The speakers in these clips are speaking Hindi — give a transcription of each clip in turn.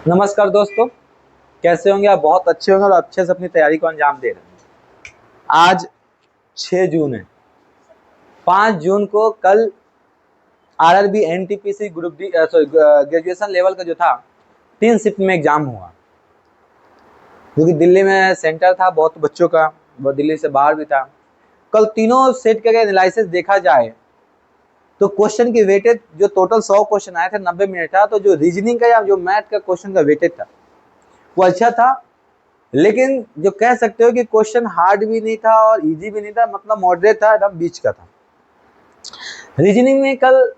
नमस्कार दोस्तों, कैसे होंगे आप? बहुत अच्छे होंगे और अच्छे से अपनी तैयारी को अंजाम दे रहे हैं। आज 6 जून है। 5 जून को कल RRB NTPC group D graduation level का जो था 3 शिफ्ट में एग्जाम हुआ, क्योंकि दिल्ली में सेंटर था बहुत बच्चों का, वो दिल्ली से बाहर भी था। कल तीनों सेट का एनालिसिस देखा जाए तो क्वेश्चन की वेटेज जो टोटल 100 क्वेश्चन आए थे 90 मिनट था, तो जो रीजनिंग का या जो मैथ का क्वेश्चन का वेटेज था वो अच्छा था। लेकिन जो कह सकते हो कि क्वेश्चन हार्ड भी नहीं था और इजी भी नहीं था, मतलब मॉडरेट था, एकदम बीच का था। रीजनिंग में कल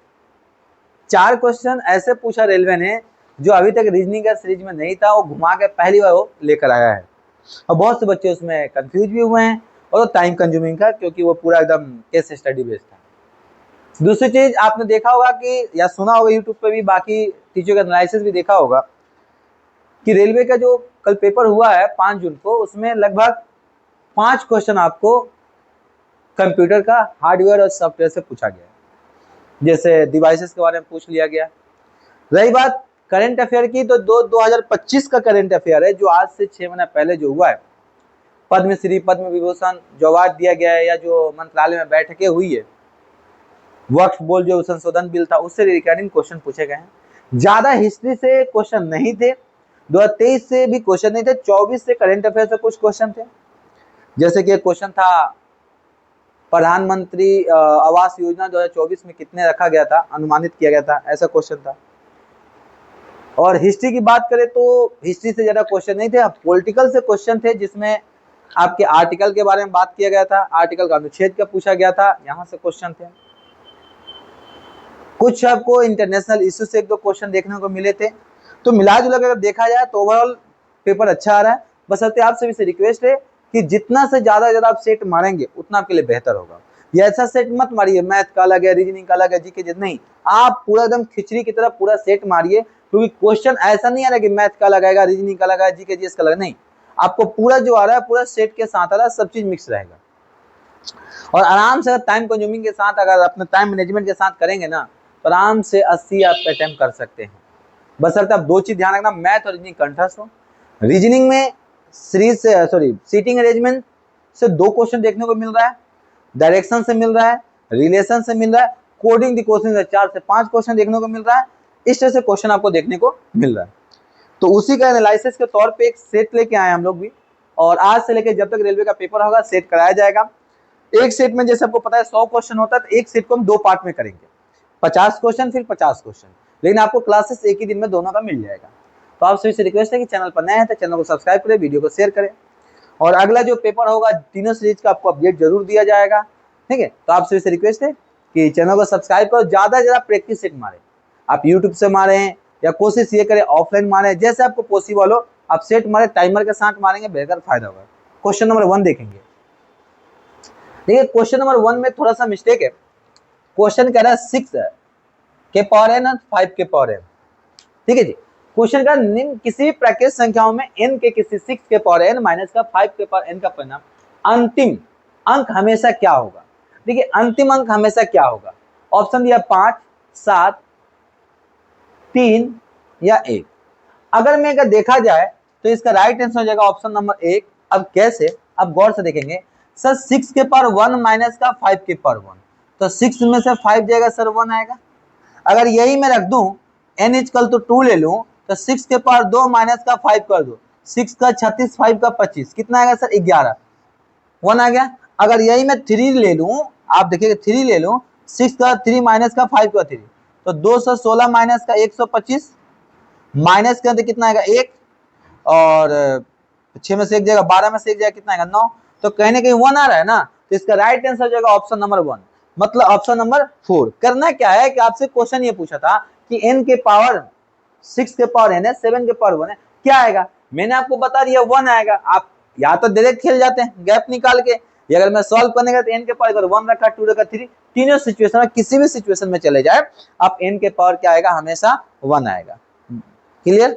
4 क्वेश्चन ऐसे पूछा रेलवे ने जो अभी तक रीजनिंग का सीरीज में नहीं था, वो घुमा के पहली बार वो लेकर आया है और बहुत से बच्चे उसमें कंफ्यूज भी हुए हैं और वो टाइम कंज्यूमिंग था, क्योंकि वो पूरा एकदम केस स्टडी बेस्ड था। दूसरी चीज आपने देखा होगा कि या सुना होगा यूट्यूब पे भी, बाकी टीचर का एनालिसिस भी देखा होगा कि रेलवे का जो कल पेपर हुआ है 5 जून को, उसमें लगभग 5 क्वेश्चन आपको कंप्यूटर का हार्डवेयर और सॉफ्टवेयर से पूछा गया है। जैसे डिवाइसेस के बारे में पूछ लिया गया। रही बात करंट अफेयर की, तो 2025 का करंट अफेयर है, जो आज से 6 महीना पहले जो हुआ है। पद्मश्री, पद्म विभूषण जो अवार्ड दिया गया है या जो मंत्रालय में बैठकें हुई है, वक्फ बोर्ड जो संशोधन बिल था, उससे रिगार्डिंग क्वेश्चन पूछे गए हैं। ज्यादा हिस्ट्री से क्वेश्चन नहीं थे, 2023 से भी क्वेश्चन नहीं थे, 24 से करंट अफेयर से कुछ क्वेश्चन थे। जैसे कि एक क्वेश्चन था प्रधानमंत्री आवास योजना 2024 में कितने रखा गया था, अनुमानित किया गया था, ऐसा क्वेश्चन था। और हिस्ट्री की बात करें तो हिस्ट्री से ज्यादा क्वेश्चन नहीं थे, पॉलिटिकल से क्वेश्चन थे, जिसमें आपके आर्टिकल के बारे में बात किया गया था, आर्टिकल का अनुच्छेद का पूछा गया था, यहाँ से क्वेश्चन थे। कुछ आपको इंटरनेशनल इश्यू से 1-2 क्वेश्चन देखने को मिले थे। तो मिला जुला कर देखा जाए तो ओवरऑल पेपर अच्छा आ रहा है। बस आपसे सभी से रिक्वेस्ट है कि जितना से ज्यादा आप सेट मारेंगे उतना आपके लिए बेहतर होगा। ये ऐसा सेट मत मारिए मैथ का अलग है, रीजनिंग का अलग है, जीके जितना नहीं, आप पूरा एकदम खिचड़ी की तरह पूरा सेट मारिए, क्योंकि क्वेश्चन ऐसा नहीं आ रहा कि मैथ का अलग आएगा, रीजनिंग का अलग है, जीके जीएस का अलग, नहीं, आपको पूरा जो आ रहा है पूरा सेट के साथ आ रहा है, सब चीज मिक्स रहेगा। और आराम से टाइम कंज्यूमिंग के साथ अगर अपने टाइम मैनेजमेंट के साथ करेंगे ना, तो आराम से 80 आप अटेम्प्ट कर सकते हैं। बशर्ते आप 2 चीज ध्यान रखना, मैथ और रीजनिंग कंठस्थ हो। रीजनिंग में सीरीज से सीटिंग अरेंजमेंट से 2 क्वेश्चन देखने को मिल रहा है, डायरेक्शन से मिल रहा है, रिलेशन से मिल रहा है, कोडिंग द क्वेश्चन से 4 से 5 क्वेश्चन देखने को मिल रहा है। इस तरह से क्वेश्चन आपको देखने को मिल रहा है। तो उसी का एनालिसिस के तौर पे एक सेट लेके आए हम लोग भी, और आज से लेके जब तक रेलवे का पेपर होगा सेट कराया जाएगा। एक सेट में जैसे आपको पता है 100 क्वेश्चन होता है, तो एक सेट को हम 2 पार्ट में करेंगे, 50 क्वेश्चन फिर 50 क्वेश्चन, लेकिन आपको क्लासेस एक ही दिन में दोनों का मिल जाएगा। तो आप सभी से रिक्वेस्ट है कि चैनल पर नए हैं तो चैनल को सब्सक्राइब करें, वीडियो को शेयर करें, और अगला जो पेपर होगा तीनों सीरीज का आपको अपडेट जरूर दिया जाएगा, ठीक है। तो आप सभी से रिक्वेस्ट है कि चैनल को सब्सक्राइब करो, ज्यादा से ज्यादा प्रैक्टिस सेट मारे, आप यूट्यूब से मारे या कोशिश ये करें ऑफलाइन मारे, जैसे आपको पॉसिबल हो आप सेट मारे, टाइमर के साथ मारेंगे बेहतर फायदा होगा। क्वेश्चन नंबर 1 देखेंगे। देखिए क्वेश्चन नंबर 1 में थोड़ा सा मिस्टेक है। क्वेश्चन कह रहा है 6 के पावर n और 5 के पावर n, ठीक है जी। क्वेश्चन का निम्न किसी प्राकृतिक संख्याओं में n के किसी 6 के पावर n माइनस का 5 के पावर n का परिणाम अंतिम अंक हमेशा क्या होगा। देखिए अंतिम अंक हमेशा क्या होगा, ऑप्शन दिया 5, 7, 3 या 1। अगर मैं अगर देखा जाए तो इसका राइट आंसर हो जाएगा ऑप्शन नंबर 1। अब कैसे, अब गौर से देखेंगे सर, 6 के पावर 1 माइनस का 5 के पावर 1, तो 6 में से 5 जाएगा सर 1 आएगा। अगर यही मैं रख दूं n इक्वल टू 2 ले लूं, तो 6 के पावर 2 माइनस का 5 कर दो, 6 का 36, 5 का 25, कितना आएगा सर 11, 1 आ गया। अगर यही मैं 3 ले लूं, आप देखिए 3 ले लूं, 6 का 3 माइनस का 5 का 3, तो 216 माइनस का 125, माइनस करते कितना आएगा 1, और 6 में से 1 जाएगा, 12 में से 1 जाएगा, कितना आएगा 9। तो कहने कहीं 1 आ रहा है ना, तो इसका राइट आंसर हो जाएगा ऑप्शन नंबर 1, मतलब ऑप्शन नंबर 4। करना क्या है कि आपसे क्वेश्चन ये पूछा था कि n के पावर 6 के पावर n है, 7 के पावर 1 है, क्या आएगा। मैंने आपको बता दिया 1 आएगा। आप या तो डायरेक्ट खेल जाते हैं गैप निकाल के, या अगर मैं सॉल्व करने का तो n के पावर 1 रखा, 2 रखा, 3, तीनों सिचुएशन में किसी भी सिचुएशन में चले जाए, आप n के पावर क्या आएगा, हमेशा 1 आएगा। क्लियर।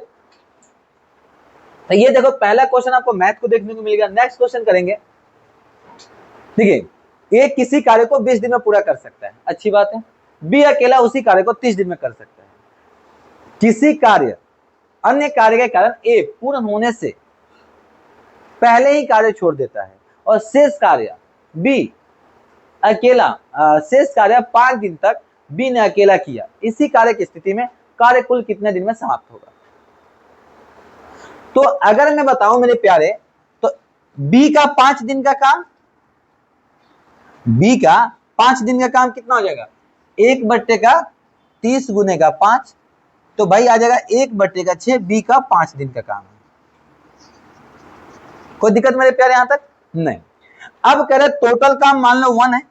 तो ये देखो पहला क्वेश्चन आपको मैथ को देखने को मिल गया। नेक्स्ट क्वेश्चन करेंगे। देखिए ए किसी कार्य को 20 दिन में पूरा कर सकता है, अच्छी बात है। बी अकेला उसी कार्य को 30 दिन में कर सकता है। किसी कार्य अन्य कार्य के कारण ए पूर्ण होने से पहले ही कार्य छोड़ देता है और शेष कार्य बी अकेला शेष कार्य 5 दिन तक बी ने अकेला किया, इसी कार्य की स्थिति में कार्य कुल कितने दिन में समाप्त होगा? तो अगर मैं बताऊं मेरे प्यारे, तो बी का 5 दिन का काम, बी का 5 दिन का काम कितना हो जाएगा? 1/30 गुने का 5, तो भाई आ जाएगा 1/6 बी का 5 दिन का काम है। कोई दिक्कत मेरे प्यारे यहां तक? नहीं। अब कह रहे टोटल काम मान लो 1 है।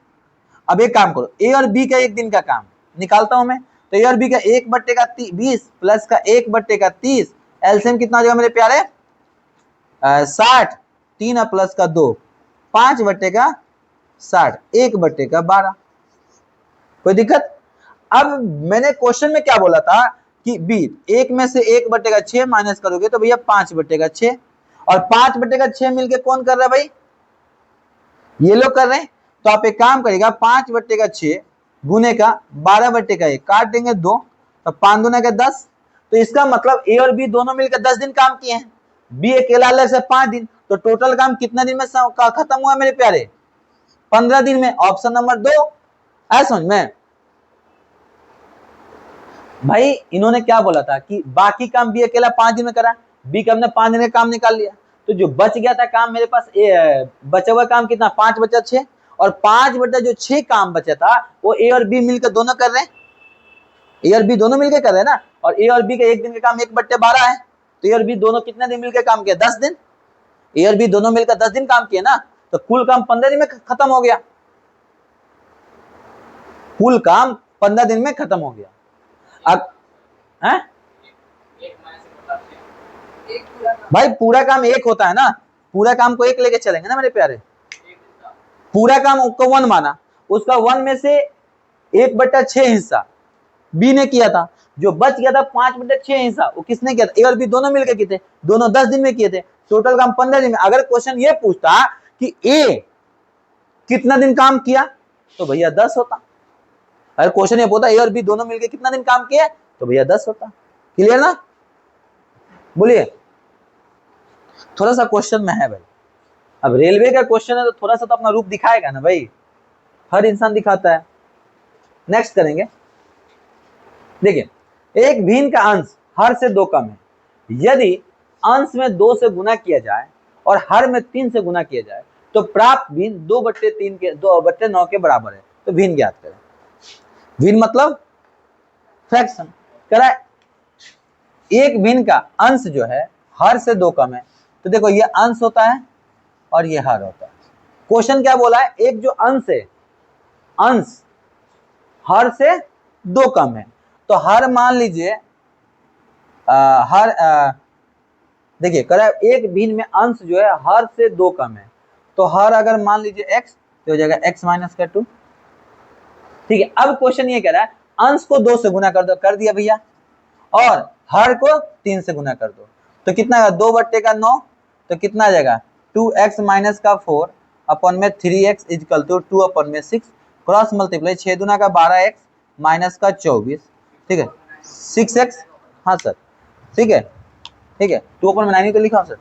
अब एक काम करो, ए और बी का 1 दिन का काम निकालता हूं मैं, तो ए और बी का 1/20 प्लस का 1/30, एलसीएम कितना हो जाएगा मेरे प्यारे? 60, 3 प्लस का 2, 5/60, 1/12। कोई दिक्कत? अब मैंने क्वेश्चन में क्या बोला था कि बी 1 में से 1/6 माइनस करोगे तो भैया 5/6, और 5/6 मिलके कौन कर रहा है भाई? ये लोग कर रहे हैं। तो आप एक काम करेगा, 5/6 गुने का 12/1 काट देंगे 2, तो 5 दूना के 10, तो इसका मतलब ए और बी दोनों मिलकर 10 दिन काम किए हैं, बी अकेला अलग से 5 दिन, तो टोटल काम कितना दिन में खत्म हुआ मेरे प्यारे? 15 दिन में। ऑप्शन नंबर 2 है। समझ में भाई? इन्होंने क्या बोला था कि बाकी काम बी अकेला 5 दिन में करा, बी का हमने 5 दिन का काम निकाल लिया, तो जो बच गया था काम मेरे पास, बचा हुआ काम कितना? 5/6, और 5/6 काम बचा था वो ए और बी मिलकर दोनों कर रहे हैं, ए और बी दोनों मिलकर कर रहे हैं ना, और ए और बी का 1 दिन का काम 1/12 है, तो ए और बी दोनों कितने दिन मिलकर काम किया? 10 दिन। ए और बी दोनों मिलकर 10 दिन काम किए ना, तो कुल काम 15 दिन में खत्म हो गया, कुल काम 15 दिन में खत्म हो गया। अब है भाई, पूरा काम 1 होता है ना, पूरा काम को 1 लेके चलेंगे ना मेरे प्यारे। पूरा काम को 1 माना, उसका 1 में से 1/6 हिस्सा बी ने किया था, जो बच गया था 5/6 हिस्सा वो किसने किया था? ए और बी दोनों मिलकर किए थे, दोनों 10 दिन में किए थे, टोटल काम 15 दिन में। अगर क्वेश्चन ये पूछता कि ए कितना दिन काम किया, तो भैया 10 होता। अगर क्वेश्चन ये पूछता ए और बी दोनों मिलकर कितना दिन काम किया, तो भैया 10 होता। क्लियर ना? बोलिए। थोड़ा सा क्वेश्चन में है भाई, अब रेलवे का क्वेश्चन है तो थोड़ा सा तो अपना रूप दिखाएगा ना भाई, हर इंसान दिखाता है। नेक्स्ट करेंगे। देखिए, एक भिन्न का अंश हर से 2 कम है, यदि अंश में 2 से गुना किया जाए और हर में 3 से गुना किया जाए तो प्राप्त भिन्न 2/3 के 2/9 के बराबर है। तो भिन्न ज्ञात करें। भिन्न मतलब फ्रैक्शन। कह एक भिन्न का अंश जो है हर से 2 कम है, तो देखो ये अंश होता है और ये हर होता है। क्वेश्चन क्या बोला है? एक जो अंश है, अंश हर से 2 कम है, तो हर मान लीजिए देखिए कह रहा है एक भिन्न में अंश जो है हर से 2 कम है, तो हर अगर मान लीजिए x तो हो जाएगा x माइनस का 2। ठीक है। अब क्वेश्चन ये कह रहा है अंश को 2 से गुना कर दो, कर दिया भैया, और हर को 3 से गुना कर दो, तो कितना आएगा? 2/9, तो कितना आ जाएगा? 2x माइनस का 4 अपन में 3x is equal to 2/6, cross multiply 6 दूना का 12x माइनस का 24, ठीक है, 6x। हाँ सर, ठीक है, ठीक है, 2/9 तो लिखा सर,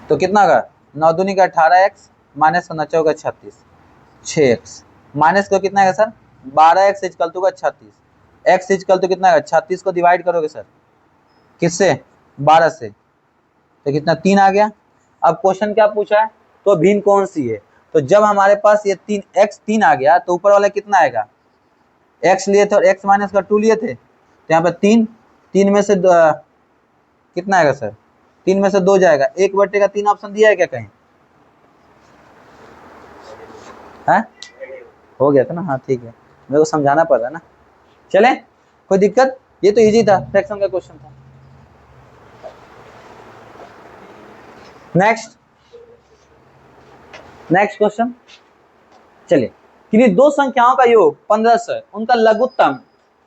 तो कितना होगा? 9 दूनी का 18x माइनस का 9 चौका 36, 6x माइनस को कितना है सर? 12x इजकल टू का 36, x इजकल टू कितना है? 36 को डिवाइड करोगे सर किससे? 12 से, तो कितना? 3 आ गया। अब क्वेश्चन क्या पूछा है? तो भिन्न कौन सी है? तो जब हमारे पास ये 3 आ गया तो ऊपर वाला कितना आएगा? x लिए थे और x माइनस का 2 लिए थे, तो यहाँ पे 3 में से कितना आएगा सर? 3 में से 2 जाएगा, 1/3 ऑप्शन दिया है क्या कहीं? है? हो गया था ना? हाँ ठीक है, मेरे को समझाना पड़ रहा है ना। चले, कोई दिक्कत? ये तो इजी था, फ्रैक्शन का क्वेश्चन था। Next question. चलिए, किन्हीं 2 संख्याओं का योग 1500 है, उनका लघुत्तम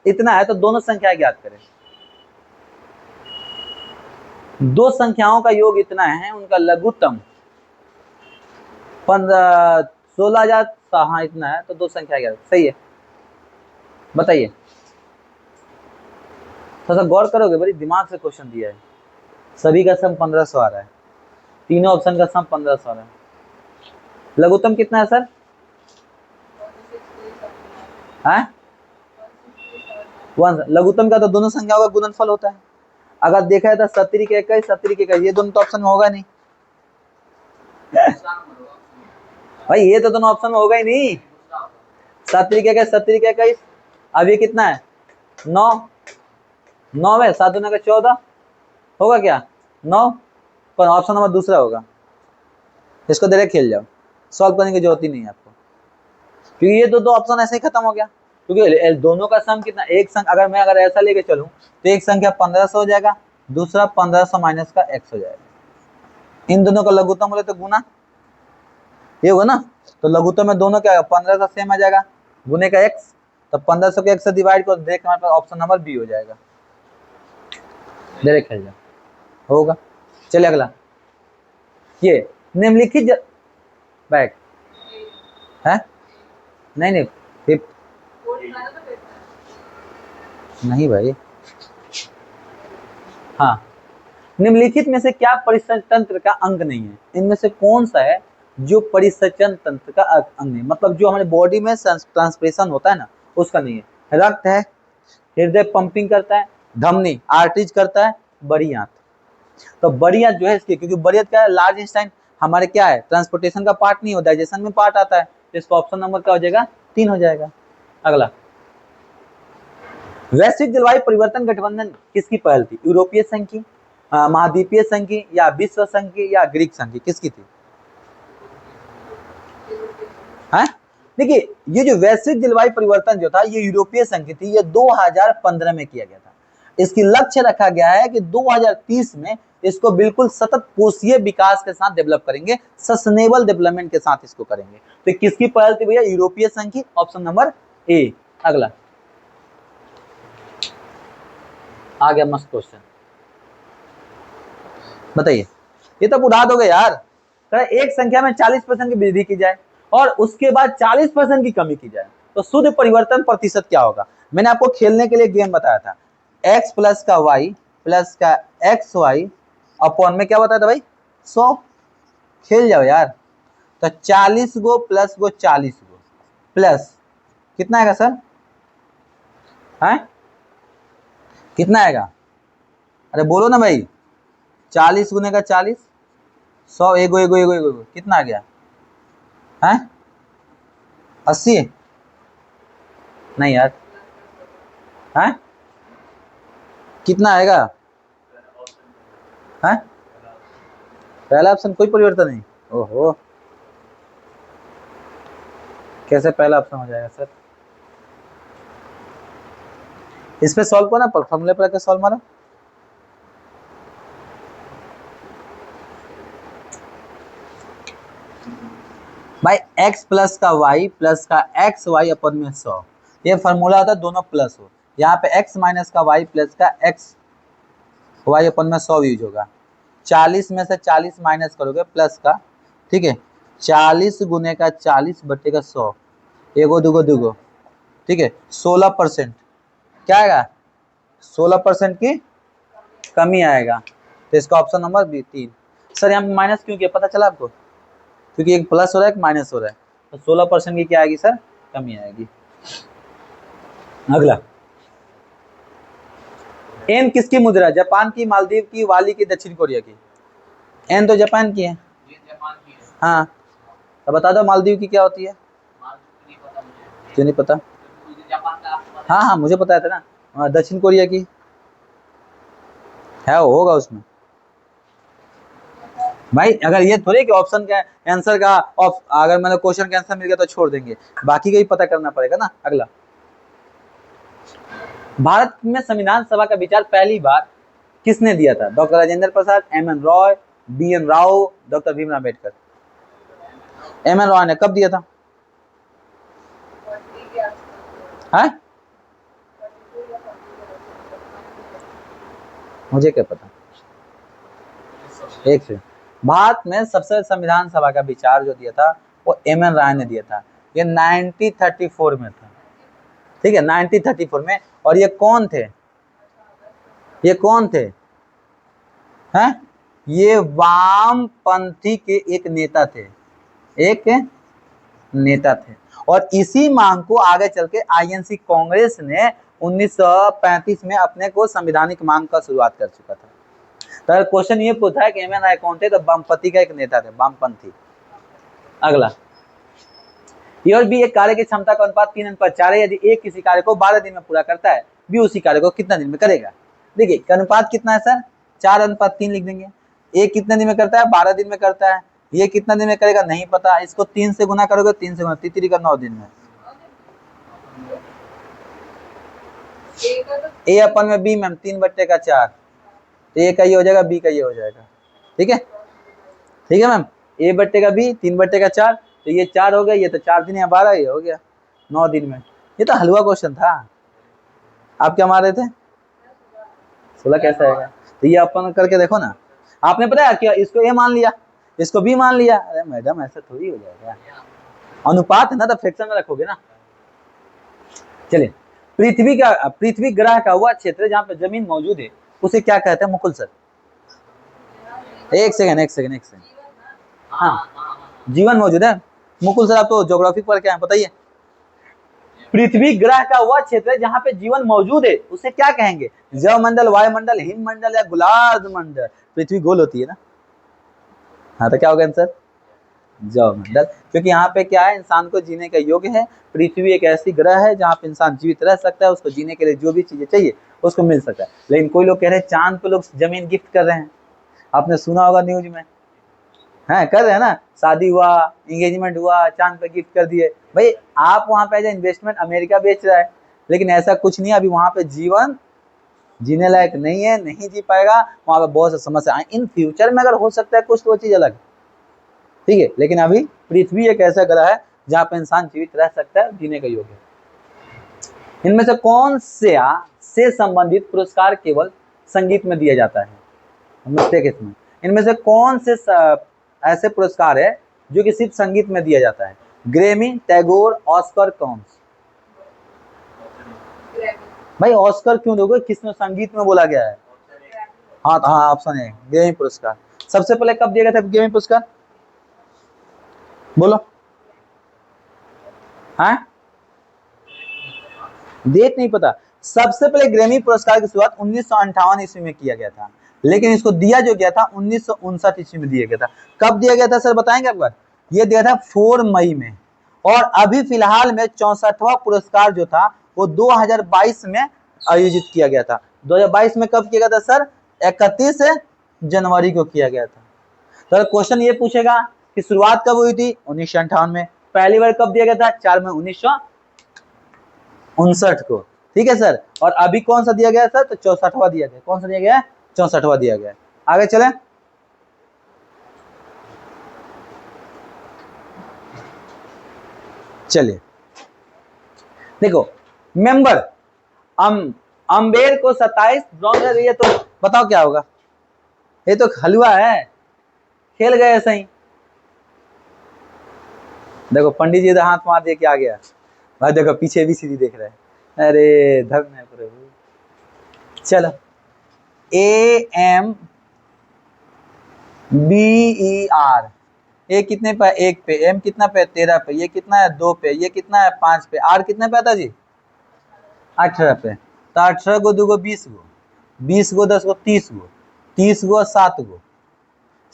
इतना है, तो दोनों संख्या ज्ञात करें। 2 संख्याओं का योग इतना है, उनका लघुत्तम 16,000, हाँ इतना है, तो 2 संख्या ज्ञात। सही है, बताइए। थोड़ा सा गौर करोगे, बड़ी दिमाग से क्वेश्चन दिया है। सभी का सम 1500 आ रहा है, तीनों ऑप्शन का सम 1500 आ रहा है। लघुत्तम कितना है सर? है 1। लघुत्तम का तो दोनों संख्याओं का गुणनफल होता है। अगर देखा जाए तो 70 के 21, 70 के 21, ये दोनों तो ऑप्शन में होगा नहीं भाई, ये तो दोनों ऑप्शन में होगा ही नहीं। 70 के 21, 70 के 21, अब ये कितना है? 9, 9 में 7 दूना का 14 होगा क्या? 9, पर ऑप्शन नंबर दूसरा होगा। इसको डायरेक्ट खेल जाओ, सॉल्व करने की जरूरत ही नहीं है आपको, क्योंकि ये दो ऑप्शन ऐसे ही खत्म हो गया। क्योंकि दोनों का सम कितना, एक संख्या अगर ऐसा लेके चलूं तो एक संख्या 1500 हो जाएगा, दूसरा 1500 माइनस का x हो जाएगा। इन दोनों का लघुत्तम बोले तो गुना ये होगा ना, तो लघुत्तम में दोनों क्या 15 का सेम आ जाएगा, गुने का x, तो 1500 के x से डिवाइड करो, देख हमारे पास ऑप्शन नंबर बी हो जाएगा। डायरेक्ट खेल जाओ, होगा। चलिए अगला, ये निम्नलिखित बैक है, नहीं फिफ्थ नहीं भाई, हाँ, निम्नलिखित में से क्या परिसंचरण तंत्र का अंग नहीं है? इनमें से कौन सा है जो परिसंचरण तंत्र का अंग नहीं, मतलब जो हमारे बॉडी में ट्रांसप्रेशन होता है ना, उसका नहीं है। रक्त है, हृदय पंपिंग करता है, धमनी आर्टरीज करता है, बड़ी आंत। तो बड़ी आंत जो है इसकी, क्योंकि बड़ी आंत क्या है, लार्ज इंटेस्टाइन हमारे क्या है, ट्रांसपोर्टेशन का पार्ट नहीं होता, डाइजेशन में पार्ट आता है, तो इसका ऑप्शन नंबर क्या हो जाएगा? 3 हो जाएगा। अगला, वैश्विक जलवायु परिवर्तन गठबंधन किसकी पहल थी? यूरोपीय संघ की, महाद्वीपीय संघ की, या विश्व संघ की, या ग्रीक संघ की, किसकी थी? देखिए, ये जो वैश्विक जलवायु परिवर्तन जो था, ये यूरोपीय संघ की थी, ये 2015 में किया गया था। इसकी लक्ष्य रखा गया है कि 2030 में इसको बिल्कुल सतत कोषीय विकास के साथ डेवलप करेंगे, सस्टेनेबल डेवलपमेंट के साथ इसको करेंगे। तो किसकी पहल थी भैया? यूरोपीय संघ की, ऑप्शन नंबर ए। अगला आ गया मस्त क्वेश्चन, बताइए, ये तो उड़ा दोगे यार। एक संख्या में 40% की वृद्धि की जाए और उसके बाद 40% की कमी की जाए तो शुद्ध परिवर्तन प्रतिशत क्या होगा? मैंने आपको खेलने के लिए गेम बताया था, x प्लस का y प्लस का एक्स वाई अपॉन में क्या बताया था भाई? 100। खेल जाओ यार। तो 40 गो प्लस गो 40 गो प्लस कितना आएगा सर? है कितना आएगा? अरे बोलो ना भाई, 40 गुने का 40, 100, एगो एगो एगो एगो, कितना आ गया? है 80? नहीं यार, है कितना आएगा? है पहला ऑप्शन कोई परिवर्तन नहीं। ओहो, कैसे पहला ऑप्शन हो जाएगा सर? इस पे सॉल्व करो ना, फॉर्मूले पर आके सॉल्व मारो। भाई x प्लस का y प्लस का एक्स वाई अपन में 100, ये फॉर्मूला होता है दोनों प्लस हो। यहाँ पे x माइनस का y प्लस का एक्स वाई अपन में 100 यूज होगा। 40 में से 40 माइनस करोगे प्लस का, ठीक है, 40 गुने का 40 बटे का 100, एगो दुगो दुगो, ठीक है, 16% क्या आएगा? 16% की कमी आएगा। तो इसका ऑप्शन नंबर बी 3। सर यहाँ माइनस क्यों किया, पता चला आपको? क्योंकि एक प्लस हो रहा है एक माइनस हो रहा है, तो 16% की क्या आएगी सर? कमी आएगी। अगला, एन किसकी मुद्रा? जापान की, मालदीव की, वाली की, दक्षिण कोरिया की? एन तो जापान की है। हाँ, तो बता दो मालदीव की क्या होती है? क्यों नहीं पता? हाँ हाँ मुझे पता था ना। दक्षिण कोरिया की है, वो होगा उसमें। भाई अगर ये थोड़ी कि ऑप्शन का आंसर का अगर मैंने क्वेश्चन का आंसर मिल गया तो छोड़ देंगे, बाकी का ही पता करना पड़ेगा ना। अगला, भारत में संविधान सभा का विचार पहली बार किसने दिया था? Doctor Rajendra Prasad, M N. Roy, B N. Rau, doctor Bhimrao Ambedkar? M N. Roy ने कब दिया था? है मुझे क्या पता, एक से। भारत में सबसे संविधान सभा का विचार जो दिया था वो एम.एन. राय ने दिया था। ये 1934 में था, ठीक है, 1934 में। और ये कौन थे? ये कौन थे? हैं? ये वामपंथी के एक नेता थे, एक नेता थे। और इसी मांग को आगे चल के आईएनसी कांग्रेस ने 1935 में अपने को संवैधानिक मांग का शुरुआत कर चुका था। तो क्वेश्चन ये पूछा है कि एम एन राय कौन थे? तो वामपंथी का एक नेता थे, वामपंथी। अगला, ये और बी एक कार्य की क्षमता का अनुपात 3:4 है। यदि एक किसी कार्य को 12 दिन में पूरा करता है, बी उसी कार्य को कितना दिन में करेगा? देखिए अनुपात कितना है सर? 4:3 लिख देंगे। एक कितने दिन में करता है? 12 दिन में करता है। ये कितना दिन में करेगा? नहीं पता। इसको 3 से गुना करोगे, 3 से गुना, तीसरी का 9 दिन में। ए अपन में बी मैम 3/4, ए का ये हो जाएगा, बी का ये हो जाएगा। ठीक है, ठीक है मैम। ए बट्टे का बी, 3/4, तो ये 4 हो गया, ये तो 4 दिन या 12, ये हो गया 9 दिन में। ये तो हलवा क्वेश्चन था। आप क्या मार रहे थे? 16 कैसे आएगा? तो ये अपन करके देखो ना। आपने पता है क्या, इसको ए मान लिया, इसको बी मान लिया। अरे मैडम ऐसा थोड़ी हो जाएगा, अनुपात है ना, तो फ्रैक्शन में रखोगे ना। चलिए, पृथ्वी ग्रह का वह क्षेत्र जहाँ पे जमीन मौजूद है उसे क्या कहते हैं? मुकुल सर, एक सेकंड। हाँ, जीवन मौजूद है। मुकुल सर आप तो ज्योग्राफी पर क्या है बताइए? पृथ्वी ग्रह का वह क्षेत्र है जहाँ पे जीवन मौजूद है उसे क्या कहेंगे? जलमंडल, वायुमंडल, हिममंडल या गोलार्ध मंडल? पृथ्वी गोल होती है ना। हाँ, तो क्या होगा आंसर? जलमंडल। क्योंकि यहाँ पे क्या है, इंसान को जीने का योग्य है। पृथ्वी एक ऐसी ग्रह है जहाँ पे इंसान जीवित रह सकता है, उसको जीने के लिए जो भी चीजें चाहिए उसको मिल सकता है। लेकिन कोई लोग कह रहे हैं चांद पे लोग जमीन गिफ्ट कर रहे हैं, आपने सुना होगा न्यूज में, है कर रहे हैं ना, शादी हुआ, एंगेजमेंट हुआ, चांद पे गिफ्ट कर दिए। भाई आप वहां पे एज इन्वेस्टमेंट अमेरिका बेच रहा है, लेकिन ऐसा कुछ नहीं है। अभी वहां पे जीवन जीने लायक नहीं है, नहीं जी पाएगा। वहां पे बहुत सी समस्या है, इन फ्यूचर में अगर हो सकता है कुछ तो वो चीज अलग, ठीक है। लेकिन अभी पृथ्वी एक ऐसा ग्रह है जहाँ पे इंसान जीवित रह सकता है, जीने का योग्य है। इनमें से कौन से संबंधित पुरस्कार केवल संगीत में दिया जाता है? मिस्टेक इसमें। इनमें से कौन से ऐसे पुरस्कार है जो कि सिर्फ संगीत में दिया जाता है? ग्रैमी, टैगोर, ऑस्कर, कौन? भाई ऑस्कर क्यों दोगे, किसमें संगीत में बोला गया है? हाँ ऑप्शन है ग्रैमी पुरस्कार। सबसे पहले कब दिया गया था ग्रैमी पुरस्कार? बोलो। हाँ, डेट नहीं पता। सबसे पहले ग्रैमी पुरस्कार की शुरुआत 1958 ईस्वी में किया गया था, लेकिन इसको दिया जो गया था 1959 ईस्वी में दिया गया था। कब दिया गया था सर बताएंगे एक बार? ये दिया था 4 मई में। और अभी फिलहाल में 64वां पुरस्कार जो था वो 2022 में आयोजित किया गया था। 2022 में कब किया गया था सर? 31 जनवरी को किया गया था। तो क्वेश्चन ये पूछेगा कि शुरुआत कब हुई थी? 1958 में। पहली बार कब दिया गया था? 4 मई 1959 को। ठीक है सर। और अभी कौन सा दिया गया सर? तो 64वां दिया गया। कौन सा दिया गया? 64वां दिया गया। आगे चले, चलिए देखो, मेंबर अम्बेर को 27 ब्रॉन्ज, ये तो बताओ क्या होगा? ये तो हलवा है, खेल गए ऐसा ही। देखो पंडित जी हाथ मार दिए, क्या आ गया भाई? देखो पीछे भी सीधी देख रहे हैं। अरे धर्म है प्रभु। चलो, AMBER, ए कितने पे? 1 पे। एम कितना पे? 13 पे। ये कितना है? 2 पे। ये कितना है? 5 पे। आर कितने पे आता जी? 18 पे। तो 18 को 2 को 20 गो, 20 गो 10 गो 30 गो, 30 गो 7 गो,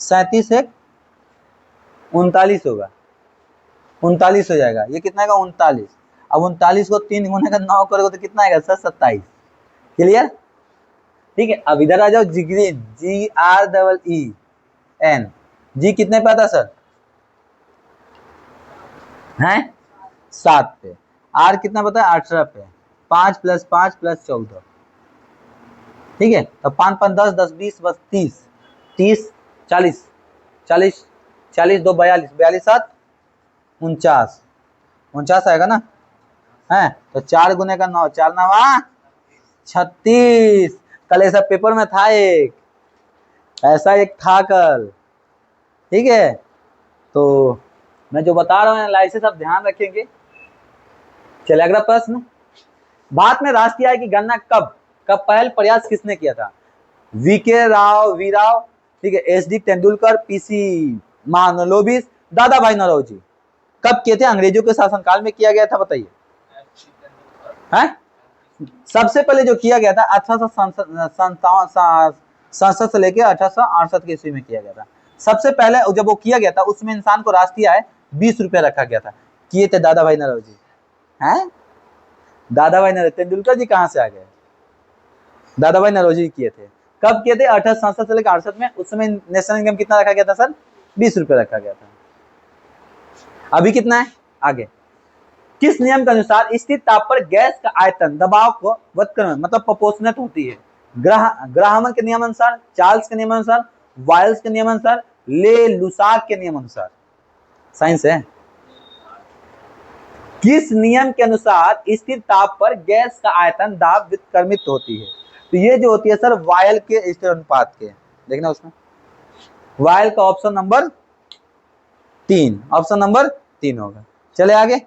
37 एक 39 होगा, 39 हो जाएगा। ये कितना का? 39। अब 39 को 3 गुने का 9 करोगे तो कितना आएगा सर? 27। क्लियर? ठीक है। अब इधर आ जाओ, जिग्रीन, GREEN, जी कितने पे आता सर? हैं 7 पे। आर कितना पता है? 18 पे। 5 + 5 + 14, ठीक है। तो 5 5 10 10 20 बस 30, 30 40 40 40 2 42 42 7 49, 49 आएगा ना? है तो 4 गुने का 9, 4 9 36। कल ऐसा पेपर में था, एक ऐसा एक था कल, ठीक है। तो मैं जो बता रहा हूँ एनालिसिस आप ध्यान रखेंगे। चलिए अगला प्रश्न, भारत में राष्ट्रीय आय की गणना कब पहल प्रयास किसने किया था? वीके राव, वी राव, ठीक है, एसडी तेंदुलकर, पीसी महालनोबिस, दादा भाई नौरोजी। कब किए थे? अंग्रेजों के शासनकाल में किया गया था, बताइए। सबसे पहले जो किया गया था 1867 से लेकर 1868 के ईस्वी में किया गया था। सबसे पहले जब वो किया गया था उसमें इंसान को राष्ट्रीय आय 20 रुपया रखा गया था। किए थे दादा भाई नौरोजी। हैं? दादा भाई नौरोजी, तेंदुलकर जी कहां से आ गए? दादा भाई नौरोजी किए थे। कब किए थे? 1867 से लेकर 68 में। उस समय नेशनल इनकम कितना रखा गया था सर? 20 रुपया रखा गया था। अभी कितना है? आगे। किस नियम के अनुसार स्थिर ताप पर गैस का आयतन दबाव को व्युत्क्रमण मतलब प्रोपोर्शनेट होती है? ग्राहमन के नियम अनुसार, चार्ल्स के नियम अनुसार, वायल्स के नियम अनुसार, ले लुसाक के नियम अनुसार। साइंस है। किस नियम के अनुसार स्थिर ताप पर गैस का आयतन दाब व्युत्क्रमित होती है? तो ये जो होती है सर वायल के स्थिर अनुपात के। देखना उसमें वायल का ऑप्शन नंबर 3, ऑप्शन नंबर 3 होगा। चले आगे,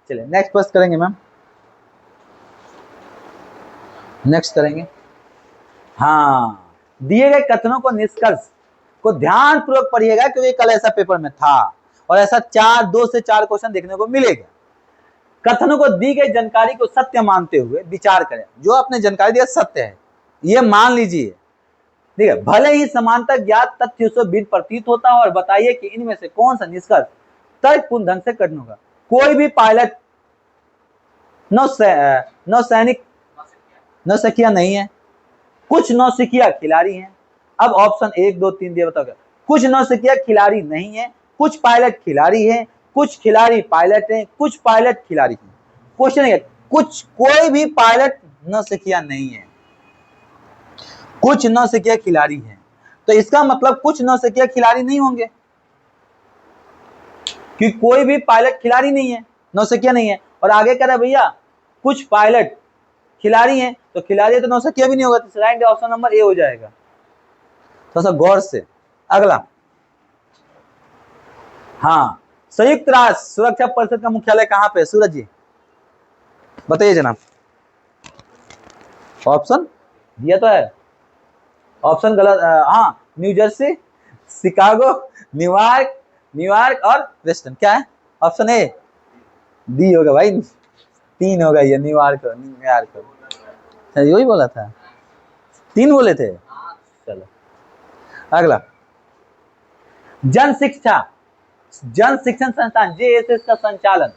चलिए नेक्स्ट प्रश्न करेंगे मैम, नेक्स्ट करेंगे। हाँ, दिए गए कथनों को निष्कर्ष को ध्यान पूर्वक पढ़िएगा क्योंकि कल ऐसा पेपर में था और ऐसा 2 से 4 क्वेश्चन देखने को मिलेगा। कथनों को दी गई जानकारी को सत्य मानते हुए विचार करें। जो आपने जानकारी दिया सत्य है, ये मान लीजिए, ठीक है। भले ही समांतर ज्ञात तथ्यों से भिन्न प्रतीत होता हो और बताइए कि इनमें से कौन सा निष्कर्ष तर्कपूर्ण ढंग से कठिन होगा। कोई भी पायलट नौसैनिक नौसिखिया नहीं है, कुछ नौसिखिया खिलाड़ी हैं। अब ऑप्शन 1 2 3 दिए, बताओ। कुछ नौसिखिया खिलाड़ी नहीं है, कुछ पायलट खिलाड़ी हैं, कुछ खिलाड़ी पायलट हैं, कुछ पायलट खिलाड़ी हैं। क्वेश्चन है कुछ, कोई भी पायलट नौसिखिया नहीं है, कुछ नौसिखिया खिलाड़ी हैं। तो इसका मतलब कुछ नौसिखिया खिलाड़ी नहीं होंगे कि कोई भी पायलट खिलाड़ी नहीं है, नौसिखिया नहीं है। और आगे कह रहा है भैया कुछ पायलट खिलाड़ी हैं, तो खिलाड़ी तो नौसिखिया भी नहीं होगा, तो राइट ऑप्शन नंबर ए हो जाएगा। थोड़ा सा गौर से। अगला, हाँ, संयुक्त राष्ट्र सुरक्षा परिषद का मुख्यालय कहां पे? सूरज जी बताइए जनाब। ऑप्शन दिया तो है, ऑप्शन गलत। हाँ, न्यू जर्सी, शिकागो, न्यूयॉर्क और वेस्टर्न। क्या है? ऑप्शन ए, डी होगा भाई, 3 होगा ये, न्यूयॉर्क। यही बोला था, 3 बोले थे। चलो अगला, जन शिक्षण संस्थान जेएसएस का संचालन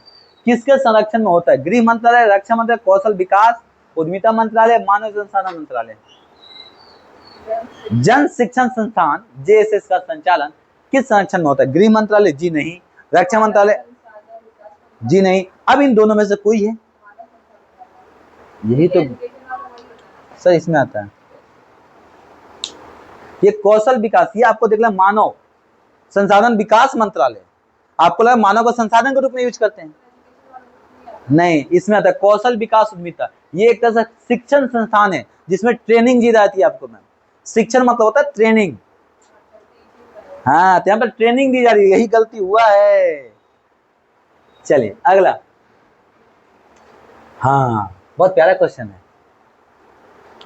किसके संरक्षण में होता है? गृह मंत्रालय, रक्षा मंत्रालय, कौशल विकास, उद्यमिता मंत्रालय, मानव संसाधन मंत्रालय। जन शिक्षण संस्थान जेएसएस का संचालन किस संरक्षण में होता है? गृह मंत्रालय? जी नहीं। रक्षा मंत्रालय? जी नहीं। अब इन दोनों में से कोई है, यही तो सर इसमें आता है। ये कौशल विकास, ये आपको देख लें मानव संसाधन विकास मंत्रालय। आपको लगा मानव को संसाधन के रूप में यूज करते हैं, नहीं, इसमें आता है कौशल विकास उद्यमिता। ये एक तरह से शिक्षण संस्थान है जिसमें ट्रेनिंग दी जाती है आपको मैम। शिक्षण मतलब होता है ट्रेनिंग। हाँ, तो यहाँ पर ट्रेनिंग दी जा रही है, यही गलती हुआ है। चलिए अगला, हाँ बहुत प्यारा क्वेश्चन है,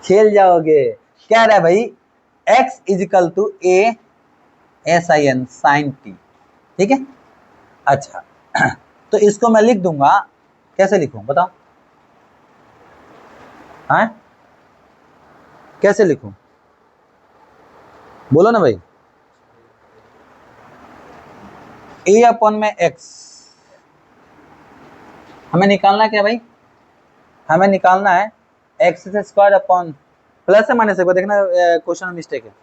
खेल जाओगे। कह रहा है भाई x equal to a sin sine t, ठीक है। अच्छा तो इसको मैं लिख दूंगा, कैसे लिखूं बताओ? हाँ कैसे लिखूं बोलो ना भाई। a अपॉन में x, हमें निकालना क्या भाई? हमें निकालना है एक्स स्क्वायर अपॉन प्लस है माइनस है। देखना क्वेश्चन में मिस्टेक है,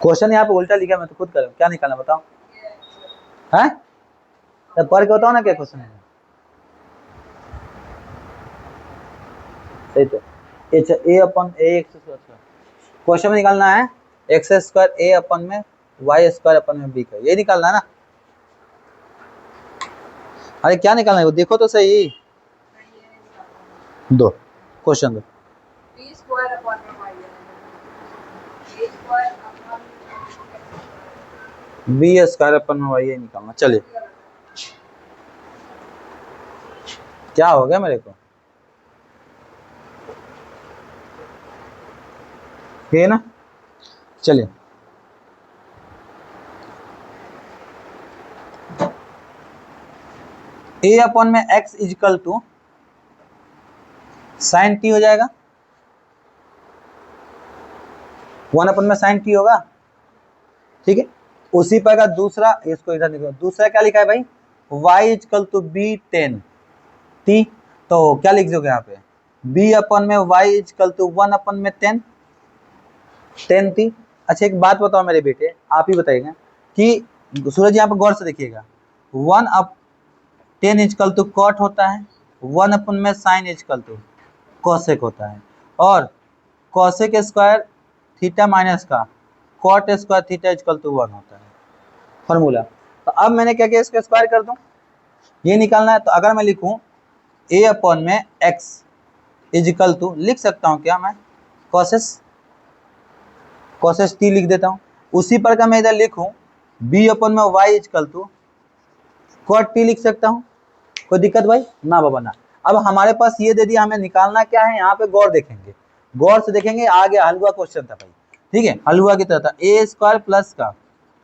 क्वेश्चन यहाँ पे उल्टा लिखा, मैं तो खुद करूँ। क्या निकालना बताओ? है पढ़ के बताओ ना क्या क्वेश्चन है। सही तो ए अपॉन ए एक्स स्क्वायर, क्वेश्चन में निकालना है एक्स स्क्वायर ए अपॉन में वाई स्क्वायर अपॉन में बी का, ये निकालना है ना। अरे क्या निकालना है वो देखो तो सही। दो क्वेश्चन दो, बी स्क्वायर अपन में वाई निकालना। चलिए क्या हो गया मेरे को? ठीक है ना। चलिए ए अपॉन में x equal to sine t हो जाएगा, 1 अपन में साइन टी होगा, ठीक है। उसी पर का दूसरा, इसको इधर लिखो, दूसरा क्या लिखा है भाई, y equal to b tan t, तो क्या लिख दोगे यहाँ पे, b अपन में y इजकल टू 1 अपन में टेन टी। अच्छा एक बात बताओ मेरे बेटे, आप ही बताइएगा कि सूरज यहाँ पर गौर से देखिएगा, 1 अप 10 इजकल टू कॉट होता है, 1 अपन में साइन इजकल टू कोसेक होता है, और कोसेक स्क्वायर थीटा माइनस का cot square theta equal to 1 होता है फॉर्मूला। तो अब मैंने क्या किया, इसको स्क्वायर कर दूं, ये निकालना है। तो अगर मैं लिखूं ए अपॉन में एक्स इजकल टू, लिख सकता हूं क्या मैं, कोसेस टी लिख देता हूं। उसी पर का मैं इधर लिखूं बी अपॉन में y equal to cot t लिख सकता हूं, कोई दिक्कत भाई ना बाबा ना। अब हमारे पास ये दे दिया, हमें निकालना क्या है, यहाँ पे गौर देखेंगे, गौर से देखेंगे, आ गया हलवा क्वेश्चन था भाई, ठीक है, हलवा की तरह था, ए स्क्वायर प्लस का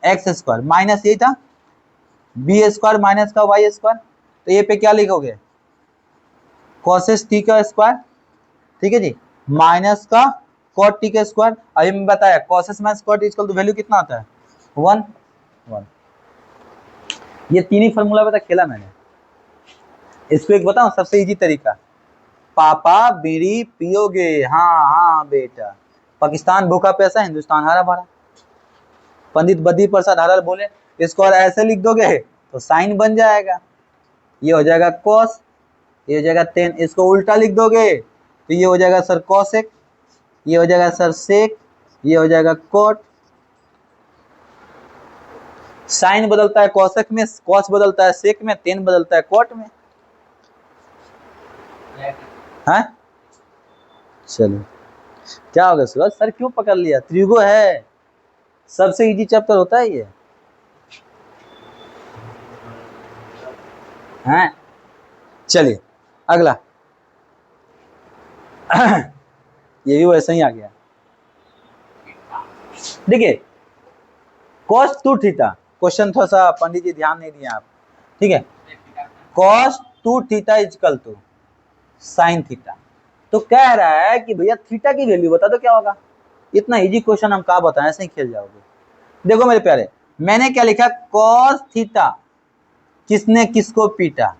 एक्स स्क्वायर माइनस ये था बी स्क्वायर माइनस का वाई स्क्वायर, तो ये पे क्या लिखोगे, कॉसेस टी का स्क्वायर, ठीक है जी, माइनस का कॉट टी का स्क्वायर। अभी मैं बताया cosec minus cot equal to value कितना आता है, 1 1। ये तीन ही फॉर्मूला पता खेला मैंने। इसको एक बताऊं सबसे इजी तरीका, पापा बीड़ी पियोगे, हाँ हाँ बेटा, पाकिस्तान भूखा प्यासा हिंदुस्तान हरा भरा, पंडित बद्री प्रसाद हरर बोले, इसको और ऐसे लिख दोगे तो साइन बन जाएगा, ये हो जाएगा कॉस, ये हो जाएगा टेन, इसको उल्टा लिख दोगे तो ये हो जाएगा सर कॉसेक, ये हो जाएगा सर सेक, ये हो जाएगा कॉट। साइन बदलता है कॉसेक में, कॉस बदलता है सेक में, टेन बदलता है कॉट में। हाँ चलो क्या होगा सूरज सर, क्यों पकड़ लिया, त्रिगो है, सबसे इजी चैप्टर होता है ये। हैं चलिए अगला ये भी वैसे ही आ गया, देखिए cos 2 थीटा, क्वेश्चन थोड़ा सा पंडित जी ध्यान नहीं दिए आप, ठीक है, cos 2 theta equal to sine theta, तो कह रहा है कि भैया थीटा की वैल्यू बता दो क्या होगा। इतना इजी क्वेश्चन हम कहा बताएं, ऐसे ही खेल जाओगे। देखो मेरे प्यारे, मैंने क्या लिखा, cos थीटा किसने किसको पीटा,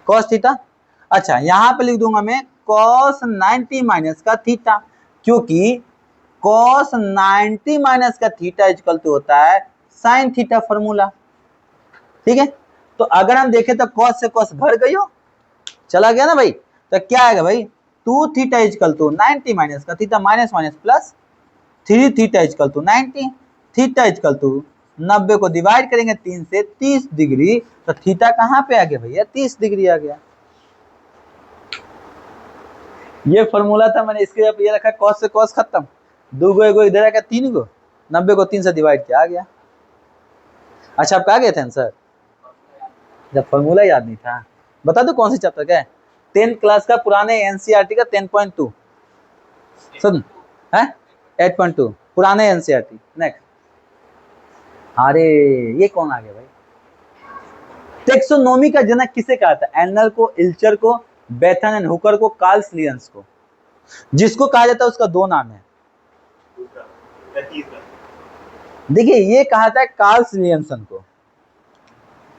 cos थीटा। अच्छा यहां पे लिख दूंगा मैं cos 90 माइनस का थीटा, क्योंकि cos 90 माइनस का थीटा इक्वल टू होता है साइन थीटा फॉर्मूला, ठीक है। तो अगर हम देखें तो cos से cos भर गई हो, चला गया ना भाई, तो क्या आएगा भाई, 2 थीटा इक्वल टू 90 माइनस का theta minus minus plus 3 theta equal to 90, theta equal to 90 को डिवाइड करेंगे 3 से 30 डिग्री, तो थीटा कहां पे आ गया भैया, 30 डिग्री आ गया। ये फॉर्मूला था, मैंने इसके ये रखा cos से cos खत्म, दो गो एगो इधर आएगा, 3 गो 90 को 3 से डिवाइड किया आ गया। अच्छा आप कहा गए थे आंसर, जब फॉर्मूला याद नहीं था, बता दो कौन सी चैप्टर का है, 10th क्लास का पुराने एनसीईआरटी का 10.2 सुन है 8.2 पुराने एनसीईआरटी। नेक्स्ट, अरे ये कौन आ गया भाई, टेक्सोनोमी का जनक किसे कहा था, एनल को, इल्चर को, बेथन एंड हुकर को, कार्ल लियंस को। जिसको कहा जाता है उसका दो नाम है, देखिए ये कहा था कार्ल लियंसन को,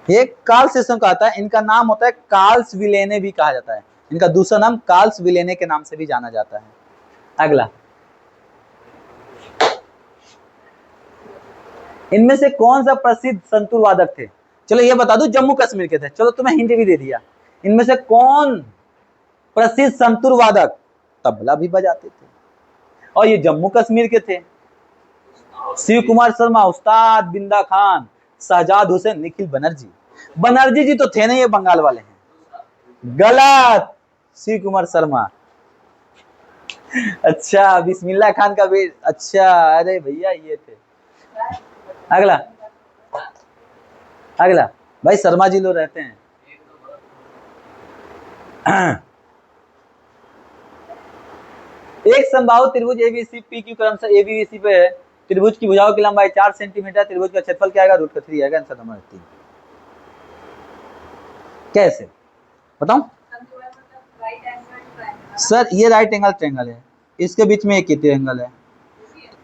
ये कार्ल सेसन कहा था, इनका नाम होता है कार्ल्स विलेने भी कहा जाता है, इनका दूसरा नाम कार्ल्स विलेने के नाम से भी जाना जाता है। अगला, इनमें से कौन सा प्रसिद्ध संतूर वादक थे, चलो ये बता दो, जम्मू कश्मीर के थे, चलो तुम्हें हिंट भी दे दिया, इनमें से कौन प्रसिद्ध संतूर वादक तबला भी बजाते थे और ये जम्मू कश्मीर के थे, शिव कुमार शर्मा, उस्ताद बिंदा खान, शहजाद हुसैन, निखिल बनर्जी। बनर्जी जी तो थे नहीं, ये बंगाल वाले हैं, गलत, शिव कुमार शर्मा। अच्छा बिस्मिल्लाह खान का भी, अच्छा अरे भैया ये थे। अगला, अगला भाई शर्मा जी लोग रहते हैं एक समबाहु त्रिभुज एबीसी पी क्यू क्रमशः एबीसी पे है। त्रिभुज की भुजाओं की लंबाई 4 सेंटीमीटर, त्रिभुज का क्षेत्रफल क्या आएगा, √3 आएगा। Answer number 3। कैसे बताऊं सर? ये राइट एंगल ट्रायंगल है, इसके बीच में एक कितने एंगल है?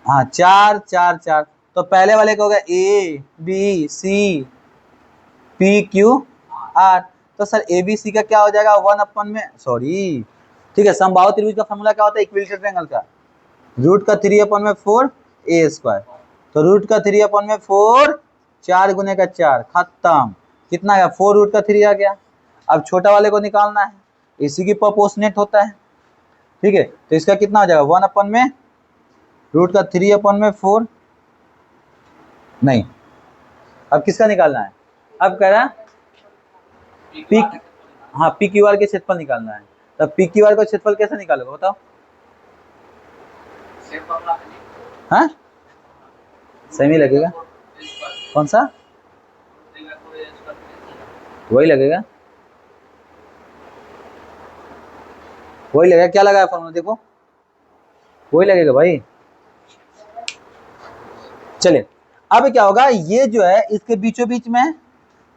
हाँ 4 4 4। तो पहले वाले का होगा A B C P Q R. तो सर ए बी सी का क्या हो जाएगा, 1 में सॉरी, ठीक है। समबाहु त्रिभुज का फॉर्मूला क्या होता है इक्विलेटरल ट्रायंगल का, √3/4 ए स्क्वायर। तो √3/4 4 गुने का 4 खत्म। कितना आया, 4√3 आ गया। अब छोटा वाले को निकालना है, इसी की प्रोपोर्शनेट होता है, ठीक है। तो इसका कितना हो जाएगा, 1/√3/4 नहीं। अब किसका निकालना है, अब कह रहा है पी, हाँ पी क्यू आर के क्षेत्रफल निकालना है। तब पी क्यू आर का क्षेत्रफल कैसे निकालोगे बताओ? हाँ सेमी लगेगा, कौन सा? वही लगेगा, वही लगेगा। क्या लगा है फॉर्मूला देखो, वही लगेगा भाई। चलिए अब क्या होगा, ये जो है इसके बीचों बीच में,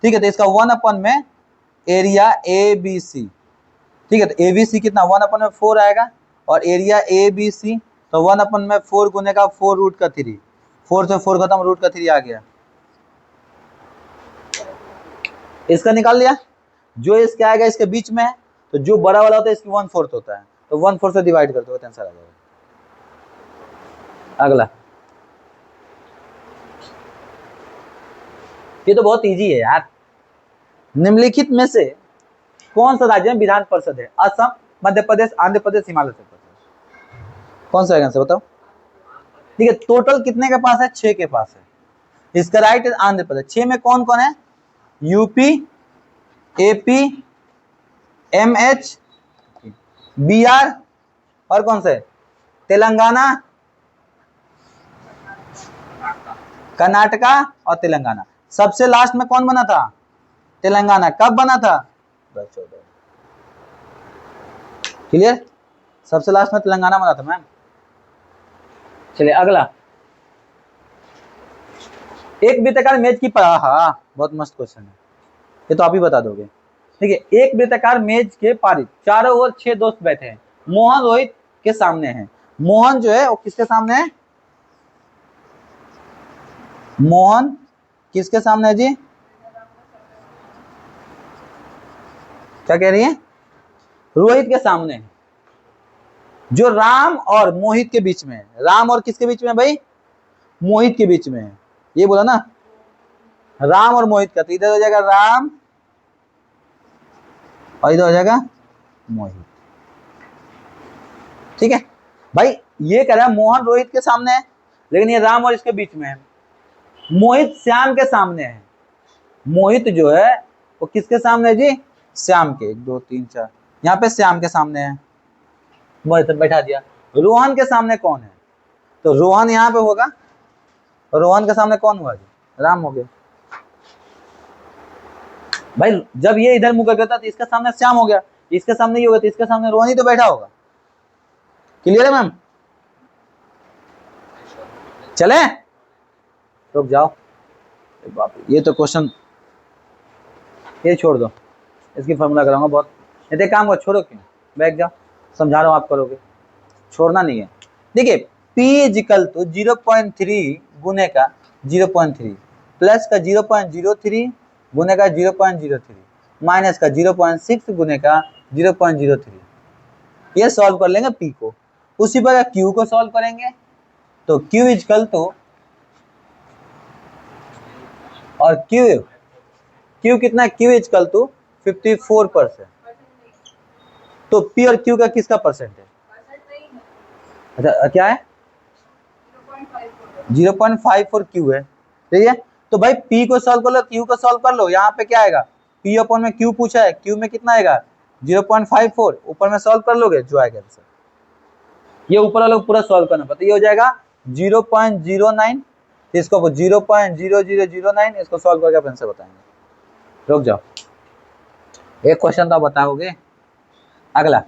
ठीक है। तो इसका 1 में एरिया ए बी सी, ठीक है। तो ए बी सी कितना 1/4 आएगा, और एरिया ए बी सी तो 1/4 गुने का 4√3, 4 से 4 खत्म, √3 आ गया। इसका निकाल लिया, जो इसके आएगा इसके बीच में है, तो जो बड़ा वाला होता है इसकी 1/4 होता है, तो 1/4 से डिवाइड कर दो, आंसर आ जाएगा। अगला, ये तो बहुत इजी है यार। निम्नलिखित में से कौन सा राज्य में विधान परिषद है, असम, मध्य प्रदेश, आंध्र प्रदेश, हिमाचल प्रदेश? कौन सा आंसर बताओ? ठीक है, टोटल कितने के पास है, 6 के पास है। इसका राइट है आंध्र प्रदेश। 6 में कौन कौन है, यूपी, एपी, एमएच, बीआर, और कौन से, तेलंगाना, कर्नाटका और तेलंगाना। सबसे लास्ट में कौन बना था, तेलंगाना। कब बना था, 2014। क्लियर, सबसे लास्ट में तेलंगाना बना था मैम। चलिए अगला, एक वृत्ताकार मेज की हाँ बहुत मस्त क्वेश्चन है, ये तो आप ही बता दोगे, ठीक है। एक वृत्ताकार मेज के पारित चारों ओर 6 दोस्त बैठे हैं। मोहन रोहित के सामने है। मोहन जो है वो किसके सामने है, मोहन किसके सामने है जी, क्या कह रही है, रोहित के सामने है, जो राम और मोहित के बीच में है। राम और किसके बीच में है भाई, मोहित के बीच में है, ये बोला ना, राम और मोहित का। तो इधर हो जाएगा राम और इधर हो जाएगा मोहित, ठीक है भाई। ये कह रहा है मोहन रोहित के सामने है, लेकिन ये राम और इसके बीच में है। मोहित श्याम के सामने है। मोहित जो है वो किसके सामने है जी, श्याम के। 1 2 3 4, यहाँ पे श्याम के सामने है, मोहित बैठा दिया। रोहन के सामने कौन है, तो रोहन यहाँ पे होगा, रोहन के सामने कौन हुआ जी, राम हो गया भाई। जब ये इधर मुंह करता तो इसके सामने श्याम हो गया, इसके सामने ये होगा तो इसके सामने रोहन ही तो बैठा होगा। क्लियर है मैम? चले, रुक जाओ, बाप रे, ये तो क्वेश्चन, ये छोड़ दो, इसकी फॉर्मूला कराऊंगा बहुत। ये काम को छोड़ो, क्यों बैठ जाओ, समझा रहा हूँ आप करोगे, छोड़ना नहीं है। देखिए P = 0.3 गुने का 0.3 प्लस का 0.03 गुने का 0.03 माइनस का 0.6 गुने का 0.03, ये सॉल्व कर लेंगे P को। उसी पर Q को सॉल्व करेंगे, तो Q = और Q कितना, Q = 54%। तो P और Q का किसका परसेंट है, अच्छा क्या है, 0.54 Q है, ठीक है। तो भाई P को सॉल्व कर लो, Q को सॉल्व कर लो। यहाँ पे क्या आएगा, P में Q पूछा है, Q में कितना आएगा 0.54, ऊपर में सॉल्व कर लोगे जो आएगा आंसर। ये ऊपर वाला पूरा सॉल्व करना पड़ता है, ये हो जाएगा 0.09, इसको 0.0009, इसको सॉल्व करके आप आंसर बताएंगे। रुक जाओ, एक क्वेश्चन तो आप बताओगे। अगला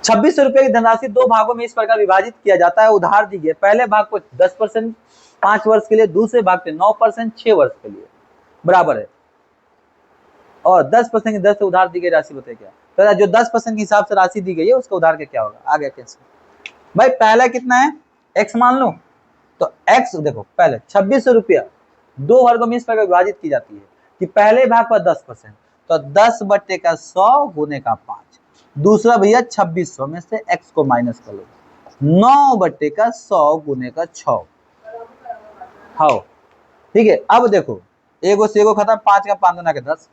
₹2600 की धनराशि दो भागों में इस प्रकार विभाजित किया जाता है, उधार दी गई। पहले भाग को 10% 5 वर्ष के लिए, दूसरे भाग पे 9% 6 वर्ष के लिए बराबर है, और 10% की दर से उधार दी गई राशि बताइए क्या। तो जो 10% के हिसाब से राशि दी गई है उसका उधार क्या होगा, आ गया कैसे भाई। पहला कितना है, x मान लो, तो x देखो पहले ₹2600 दो वर्गों में इस प्रकार विभाजित की जाती है कि पहले भाग पर 10%, तो 10/100 गुने का 5, दूसरा भैया 2600 में से x को माइनस कर लो, 9/100 गुने का 6। हाँ ठीक है, अब देखो एगो से एगो खत्म, 5 का 5 गुना के 10,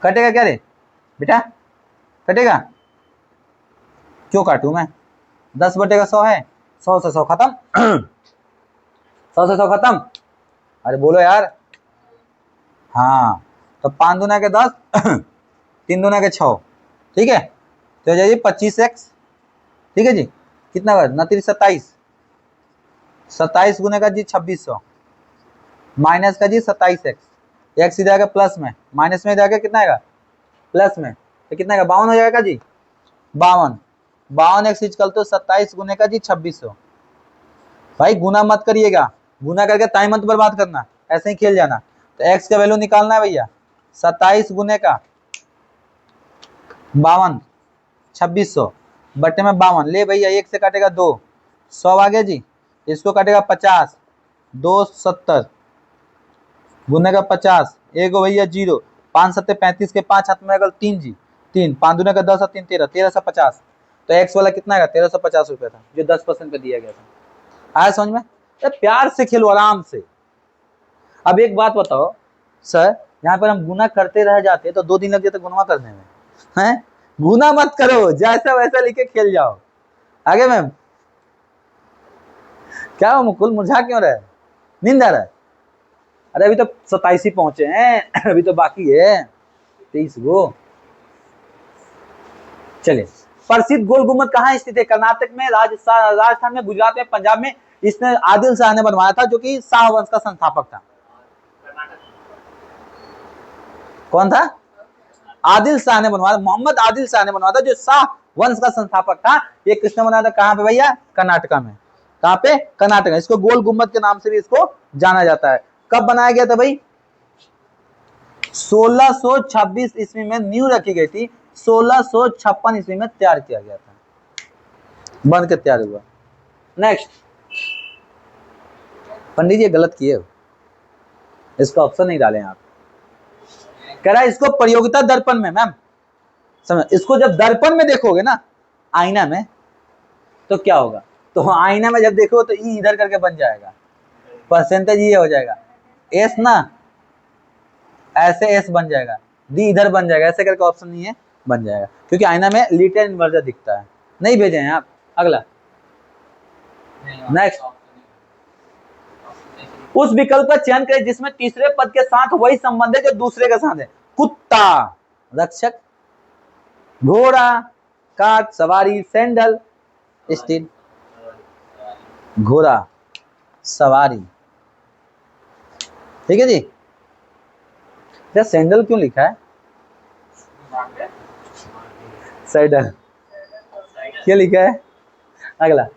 कटेगा क्या रे बेटा, कटेगा, क्यों काटू मैं, 10/100 है, 100 से 100 खत्म 100 से 100 खत्म, अरे बोलो यार। हाँ तो 5 दूना के 10 3 दूना के 6, ठीक है, तो जाइए 25x, ठीक है जी, कितना बार ना 27, 27 गुने का जी 2600 माइनस का जी 27x, x सीधा आएगा प्लस में, माइनस में जाएगा कितना आएगा प्लस में, तो कितना आएगा 52 हो जाएगा जी, 52x इजकल तो 27 गुने का जी 2600। भाई गुना मत करिएगा, गुना करके टाइम मत बर्बाद करना, ऐसे ही खेल जाना। तो x का वैल्यू निकालना है भैया, 27 गुने का 52 2600 बटे में 52, ले भैया एक से काटेगा 2, 100 आ गया जी, इसको काटेगा 50, 2 70 गुने का 50, एक भैया 0, 5 7 35 के 5 हाथ में अगर 3 जी, 3 5 दूने का 10 और 3 13, 1350, तो x वाला कितना है 1350 था जो 10% पे दिया गया था। आया समझ में, प्यार से खेलो आराम से। अब एक बात बताओ सर, यहाँ पर हम गुना करते रह जाते तो 2 दिन लग जाते गुना करने में, हैं गुना मत करो, जैसा वैसा लिखे खेल जाओ। आगे मैम क्या हो मुकुल, मुरझा क्यों रहे, नींद आ रहा है, अरे अभी तो 27 ही पहुंचे हैं अभी तो बाकी है 23 गो। चलिए, प्रसिद्ध गोल गुम्बद कहाँ स्थित है, कर्नाटक में, राजस्थान में, गुजरात में, पंजाब में। इसने आदिल शाह ने बनवाया था जो कि शाह वंश का संस्थापक था। कौन था, आदिल शाह ने बनवाया, मोहम्मद आदिल शाह ने बनवाया था जो शाह वंश का संस्थापक था। ये किसने बनाया था, कहाँ पे भैया, कर्नाटका में, कहाँ पे, कर्नाटक। इसको गोल गुम्बद के नाम से भी इसको जाना जाता है। कब बनाया गया था भाई, 1626 ईस्वी में नींव रखी गई थी, 1656 ईस्वी में तैयार किया गया था, बन के तैयार हुआ। नेक्स्ट, पंडित जी गलत किए, इसका ऑप्शन नहीं डालें आप। कह रहा है इसको प्रयोगिता दर्पण में, मैम समझ, इसको जब दर्पण में देखोगे ना, आईना में, तो क्या होगा, तो आईना में जब देखो तो ई इधर करके बन जाएगा, परसेंटेज ये हो जाएगा, एस ना ऐसे एस बन जाएगा, डी इधर बन जाएगा, ऐसे करके ऑप्शन नहीं है, बन जाएगा, क्योंकि आईना में लीटर इन्वर्जर दिखता है। नहीं भेजे हैं आप, अगला नेक्स्ट, उस विकल्प का चयन करें जिसमें तीसरे पद के साथ वही संबंध है जो दूसरे के साथ है। कुत्ता, रक्षक, घोड़ा, काट, सवारी, सैंडल, स्टील। घोड़ा, सवारी, ठीक है जी। क्या सैंडल क्यों लिखा है, सैंडल क्या लिखा है, अगला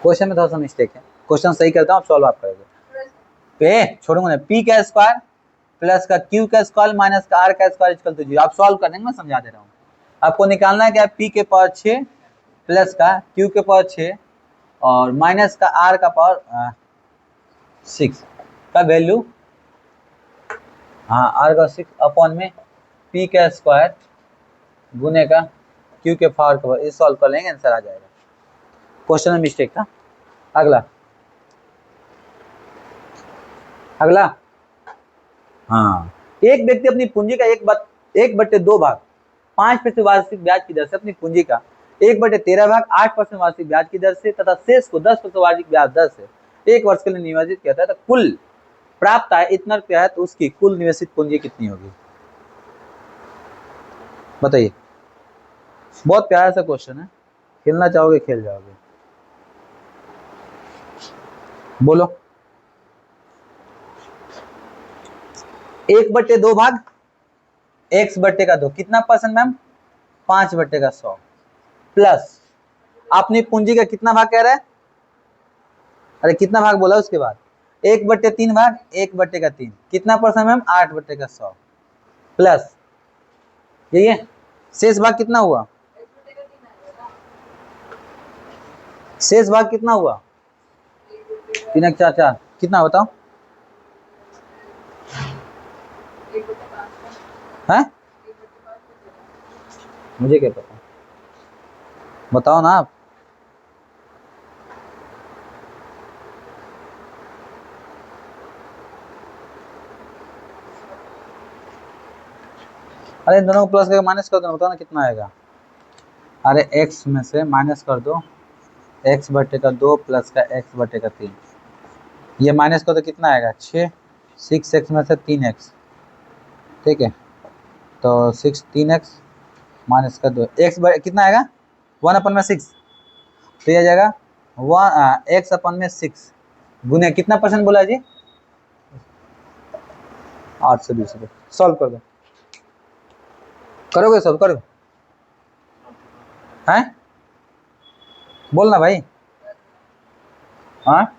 क्वेश्चन में थोड़ा सा मिस्टेक है, क्वेश्चन सही करता हूँ, सॉल्व आप करोगे। पे छोड़ूंगा ना, पी का स्क्वायर प्लस का क्यू का स्क्वायर माइनस का आर का स्क्वायर इक्वल टू 0। आप सॉल्व कर देंगे, मैं समझा दे रहा हूँ। आपको निकालना है क्या, पी के पावर 6 प्लस का क्यू के पावर 6 और माइनस का आर का पावर 6 का वैल्यू, हाँ आर का 6 अपॉन में पी का स्क्वायर गुने का क्यू के पावर का, इस सॉल्व कर लेंगे, आंसर आ जाएगा। क्वेश्चन में मिस्टेक था। अगला, अगला, हाँ, एक व्यक्ति अपनी पूंजी का 1/2 भाग 5% वार्षिक ब्याज की दर से अपनी पूंजी का 1/13 भाग 8% वार्षिक ब्याज की दर से तथा शेष को 10% वार्षिक ब्याज दर से 1 वर्ष के लिए निवेशित किया था, तो कुल प्राप्त आय इतना रुपया है, तो उसकी कुल निवेशित पूंजी कितनी होगी, बताइए। बहुत प्यारा सा क्वेश्चन है, खेलना चाहोगे खेल जाओगे, बोलो। 1/2 भाग x/2 कितना परसेंट मैम? 5/100 प्लस आपने पूंजी का कितना भाग कह रहा है? अरे कितना भाग बोला उसके बाद? 1/3 भाग 1/3 कितना परसेंट मैम? 8/100 प्लस यही है। शेष भाग कितना हुआ? शेष भाग कितना हुआ? 3 4 4 कितना बताओ? है मुझे क्या पता, बताओ ना आप। अरे इन दोनों को प्लस करके माइनस कर दो, बताओ ना कितना आएगा। अरे x में से माइनस कर दो x/2 प्लस का x/3, ये माइनस कर दो कितना आएगा? 6 6x में से 3x, ठीक है तो 3x माइनस कर दो x कितना आएगा? 1/6 तो ये आ जाएगा x/6 गुने कितना परसेंट बोला जी? 820 रुपये। सॉल्व कर दो, करोगे सॉल्व? करो हैं, बोलना भाई। हाँ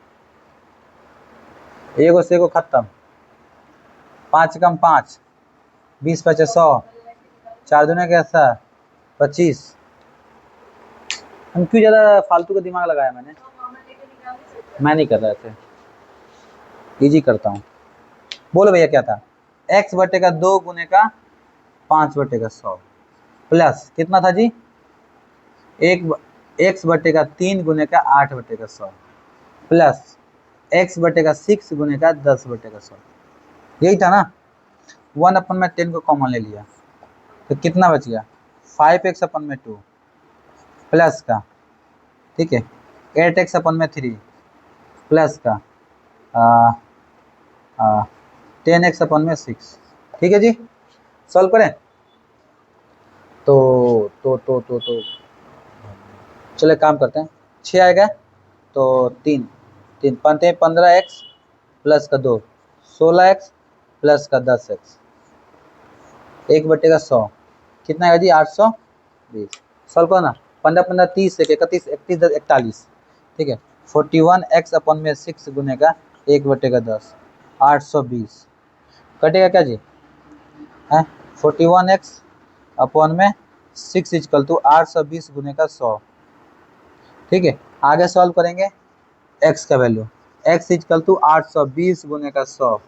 एगो से एगो खत्म, 5 कम 5 20 × 5 = 100, 4 दूने कैसा 25। हम क्यों ज़्यादा फालतू का दिमाग लगाया मैंने? मैं नहीं कर रहा थे, इजी करता हूँ। बोलो भैया क्या था? x/2 गुने का 5/100 प्लस कितना था जी? x/3 गुने का 8/100 प्लस x/6 गुने का 10/100। यही था ना? 1/10 को कॉमन ले लिया तो कितना बच गया? 5x/2 प्लस का, ठीक है 8x/3 प्लस का 10x/6, ठीक है जी। सॉल्व करें तो चले काम करते हैं। 6 आएगा तो 3 पंते 15x प्लस का 2 16x प्लस का 10x 1/100 कितना है जी? 820। सॉल्व करो ना। 15 15 30 31 31 10 41, ठीक है 41x/6 गुने का 1/10 820 कटेगा क्या जी? है 41x/6 इक्वल टू 820 गुने का 100, ठीक है। आगे सॉल्व करेंगे x का वैल्यू, x इक्वल टू 820 गुने का 100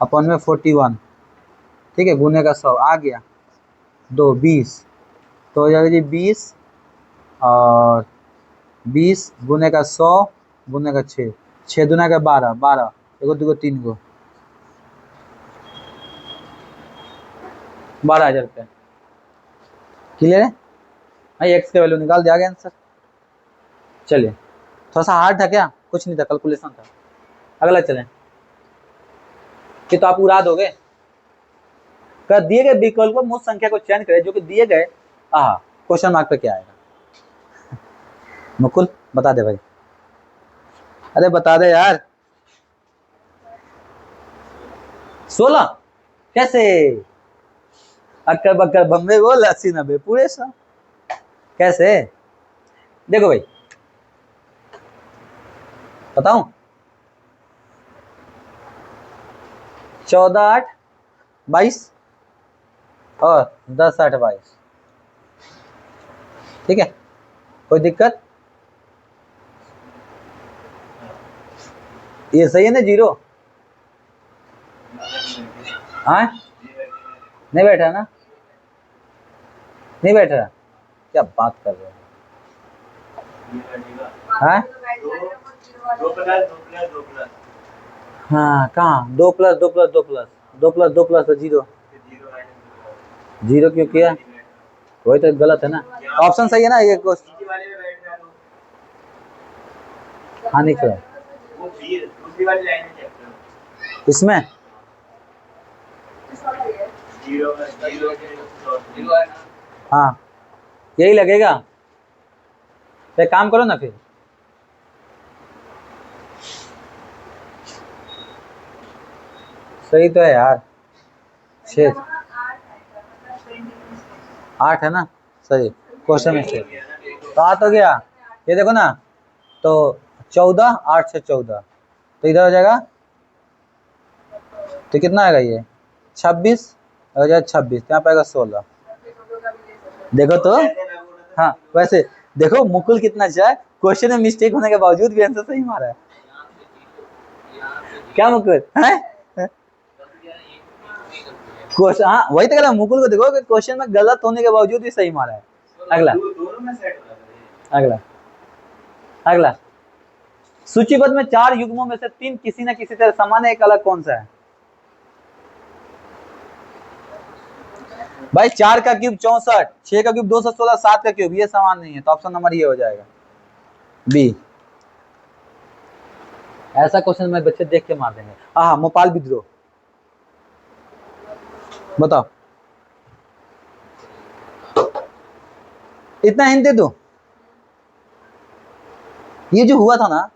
अपन में 41, ठीक है गुने का 100 आ गया 2 20 तो हो जाएगा जी 20 और 20 गुने का 100 गुने का 6 6 दूना का 12 12 एगो दूगो 3 गो 12,000 रुपये। क्लियर है भाई? एक्स का वैल्यू निकाल दिया गया आंसर। चलिए थोड़ा सा हार्ड था क्या? कुछ नहीं था, कैलकुलेशन था। अगला चलें कि तो आप उड़ा दोगे। कर दिए गए विकल्प को मुझ संख्या को चयन करें जो कि दिए गए क्वेश्चन मार्क पे क्या आएगा? मुकुल बता दे भाई, अरे बता दे यार। 16 कैसे? अक्कर बक्कर बम्बे बोल 80 90 पूरे 100 कैसे? देखो भाई बताऊं 14 8 22 और 10 8 22, ठीक है कोई दिक्कत? ये सही है ना? 0 हाँ नहीं बैठा ना? नहीं बैठ रहा? क्या बात कर रहे हो? हाँ हाँ कहाँ 2 + 2 + 2 + 2 + 2 + तो 0 0 क्यों किया? वही तो गलत है ना। ऑप्शन सही है ना ये क्वेश्चन? हाँ नहीं करो इसमें हाँ यही लगेगा। तो एक काम करो ना फिर, सही तो है यार। 6 8 है ना, सही क्वेश्चन में 6 तो 8 हो गया। ये देखो ना, तो 14, 8 से 14 तो इधर हो जाएगा, तो कितना आएगा ये 26 हो जाएगा, 26 यहाँ पाएगा 16। देखो तो, हाँ वैसे देखो मुकुल कितना अच्छा है, क्वेश्चन में मिस्टेक होने के बावजूद भी आंसर सही मारा है। क्या मुकुल है? क्वेश्चन, हाँ वही तो कह रहा हूं, मुकुल को देखो कि क्वेश्चन में गलत होने के बावजूद भी सही मारा है। अगला अगला अगला, सूचीबद्ध में 4 युग्मों में से 3 किसी न किसी तरह समान है, एक अलग कौन सा है? भाई 4 का क्यूब 64, 6 का क्यूब 216, 7 का क्यूब ये समान नहीं है, तो ऑप्शन नंबर ये हो जाएगा बी। ऐसा क्वेश्चन में बच्चे देख के मार देंगे। हाँ, मोपाल विद्रोह बताओ, इतना हिंट दे दो। ये जो हुआ था ना,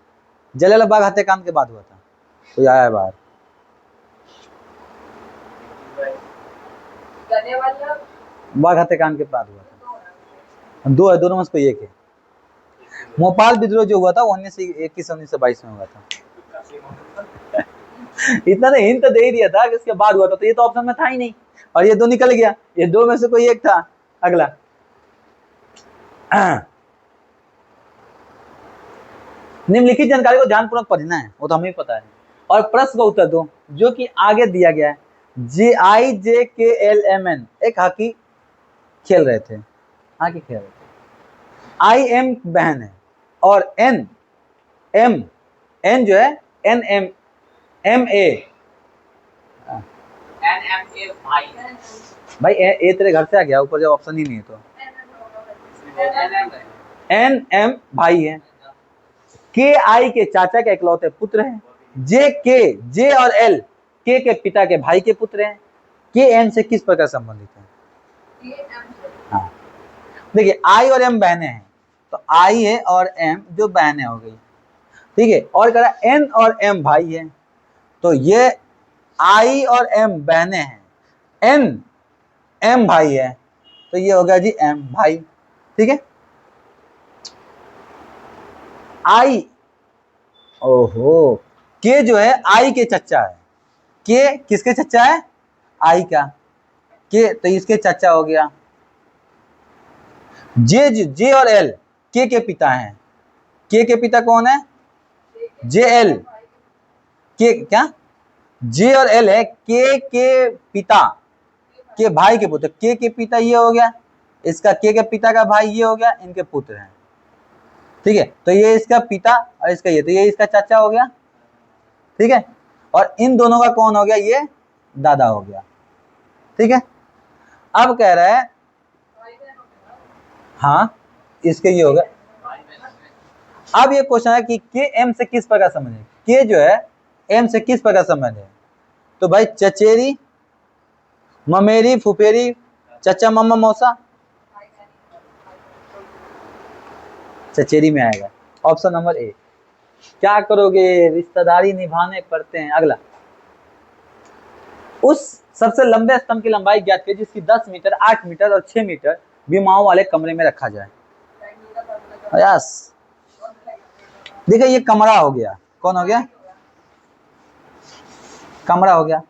जलियांवाला बाग हत्याकांड के बाद हुआ था, तो आया है बाहर। बाग हत्याकांड के बाद हुआ था, 2 है, दोनों में से कोई एक है। मोपाल विद्रोह जो हुआ था 1921 1922 में हुआ था। इतना तो हिंट तो दे ही दिया था कि इसके बाद हुआ था, तो ये तो ऑप्शन में था ही नहीं, और ये 2 निकल गया, ये 2 में से कोई एक था। अगला, निम्नलिखित जानकारी को ध्यानपूर्वक पढ़ना है, वो तो हमें पता है, और प्रश्न का उत्तर दो जो कि आगे दिया गया है। JIJKLMN एक हॉकी खेल रहे थे, हॉकी खेल रहे थे। IM बहन है और N जो है NMA भाई ए तेरे घर से आ गया, ऊपर जब ऑप्शन ही नहीं है तो NM भाई है। KI के चाचा के इकलौते पुत्र हैं। J और L के पिता के भाई के पुत्र हैं। KM से किस प्रकार संबंधित है? हाँ देखिए, I और M बहनें हैं, तो I है और M जो बहनें हो गई, ठीक है, और कह रहा N और M भाई है, तो ये I और M बहनें हैं, N M भाई है, तो ये हो गया जी M भाई, ठीक है। I ओहो, K जो है I के चच्चा है, K किसके चच्चा है? I का, K तो इसके चच्चा हो गया। J और L K के पिता हैं, K के पिता कौन है? JL, K क्या? J और L है K के पिता के भाई के पुत्र, K के पिता ये हो गया, इसका K के पिता का भाई ये हो गया, इनके पुत्र हैं, ठीक है, तो ये इसका पिता और इसका ये, तो ये इसका चाचा हो गया, ठीक है, और इन दोनों का कौन हो गया? ये दादा हो गया, ठीक है। अब कह रहा है, हाँ इसके ये हो गया। अब ये क्वेश्चन है कि के एम से किस प्रकार संबंध है, के जो है एम से किस प्रकार संबंध है, तो भाई चचेरी, ममेरी, फुफेरी, चचा, मम्मा, मौसा, चचेरी में आएगा, ऑप्शन नंबर ए। क्या करोगे, रिश्तेदारी निभाने पड़ते हैं। अगला, उस सबसे लंबे स्तंभ की लंबाई ज्ञात कीजिए जिसकी 10 मीटर, 8 मीटर और 6 मीटर विमाओं वाले कमरे में रखा जाए। यस, देखिए ये कमरा हो गया, कौन हो गया? कमरा हो गया,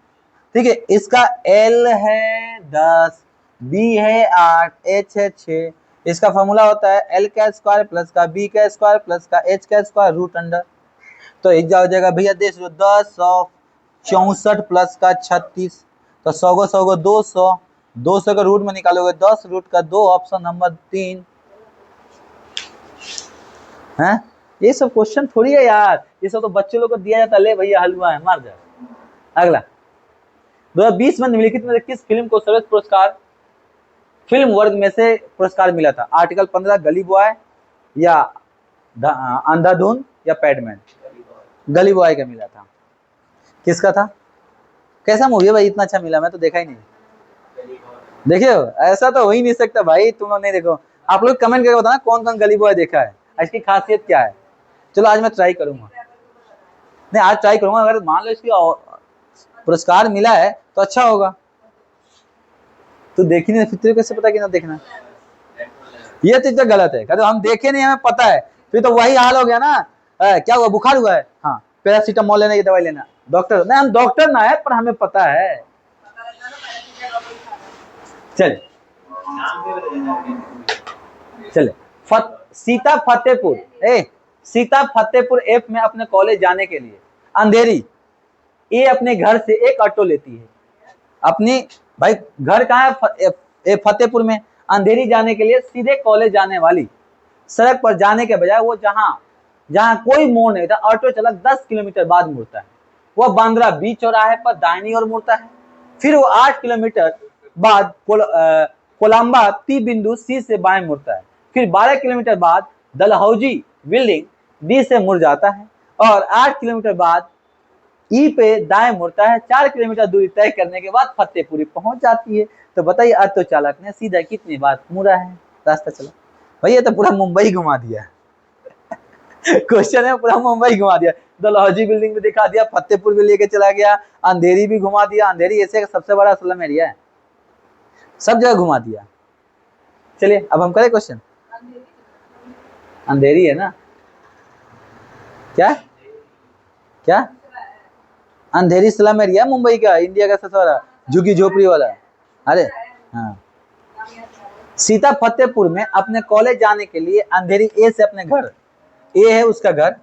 ठीक है। इसका L है 10, B है 8, H है 6। इसका फॉर्मूला होता है L का स्क्वायर प्लस का B का स्क्वायर प्लस का H का स्क्वायर रूट अंडर, तो एक हो जाएगा भैया, देख लो 10 64 प्लस का 36, तो 100 को 200, 200 का रूट में निकालोगे 10 रूट का 2, ऑप्शन नंबर 3 है। ये सब क्वेश्चन थोड़ी है यार, ये सब तो बच्चे लोग को दिया जाता है, ले भैया हलवा है, मार जाए। अगला, 2020 में निम्नलिखित में किस फिल्म को सर्वोच्च पुरस्कार फिल्म वर्ग में से पुरस्कार मिला था? आर्टिकल 15, गली बॉय, या अंधाधुन, या पैडमैन? गली बॉय का मिला था। किसका था? कैसा मूवी है भाई, इतना अच्छा मिला, मैं तो देखा ही नहीं। देखियो, ऐसा तो हो ही नहीं सकता भाई, तुम लोग नहीं देखो। आप लोग कमेंट करके बताना कौन कौन गली बॉय देखा है, इसकी खासियत क्या है। चलो आज मैं ट्राई करूंगा, नहीं आज ट्राई करूंगा, अगर मान लो इसकी पुरस्कार मिला है तो अच्छा होगा, तू देखी नहीं, फिर तेरे कैसे पता कि ना देखना? ये चीज तो गलत है, कहते हम देखे नहीं, हमें पता है, फिर तो वही हाल हो गया ना। क्या हुआ, बुखार हुआ है, हाँ पैरासीटामोल लेना, ये दवाई लेना। डॉक्टर नहीं, हम डॉक्टर ना है, पर हमें पता है। चल चले, सीता फतेहपुर, सीता फतेहपुर एफ में अपने कॉलेज जाने के लिए अंधेरी ये अपने घर से एक ऑटो लेती है। अपनी भाई घर कहाँ है, फतेहपुर में। अंधेरी जाने के लिए सीधे कॉलेज जाने वाली सड़क पर जाने के बजाय वो जहां जहां कोई मोड़ नहीं था, ऑटो चालक 10 किलोमीटर बाद मुड़ता है। वह बांद्रा बीच चौराहे पर दाहिनी ओर मुड़ता है। फिर वो 8 किलोमीटर बाद कोलंबा टी बिंदु सी से बाएं मुड़ता है। फिर 12 किलोमीटर बाद डलहौजी बिल्डिंग डी से मुड़ जाता है और 8 किलोमीटर बाद ई पे दाएं मुड़ता है। 4 किलोमीटर दूरी तय करने के बाद फतेहपुरी पहुंच जाती है। तो बताइए ऑटो चालक ने सीधा कितनी बार मुड़ा है, रास्ता चला? भाई ये तो पूरा मुंबई घुमा दिया। क्वेश्चन है, पूरा मुंबई घुमा दिया। डलहौजी बिल्डिंग भी दिखा दिया, फतेहपुर भी लेके चला गया, अंधेरी भी घुमा दिया। अंधेरी ऐसे सबसे बड़ा स्लम एरिया है, सब जगह घुमा दिया। चलिए अब हम करें क्वेश्चन। अंधेरी है ना? क्या क्या अंधेरी स्लम एरिया मुंबई का, इंडिया का सबसे बड़ा झुग्गी झोपड़ी वाला। अरे हाँ, सीता फतेहपुर में अपने कॉलेज जाने के लिए अंधेरी ए से अपने घर, ए है उसका घर,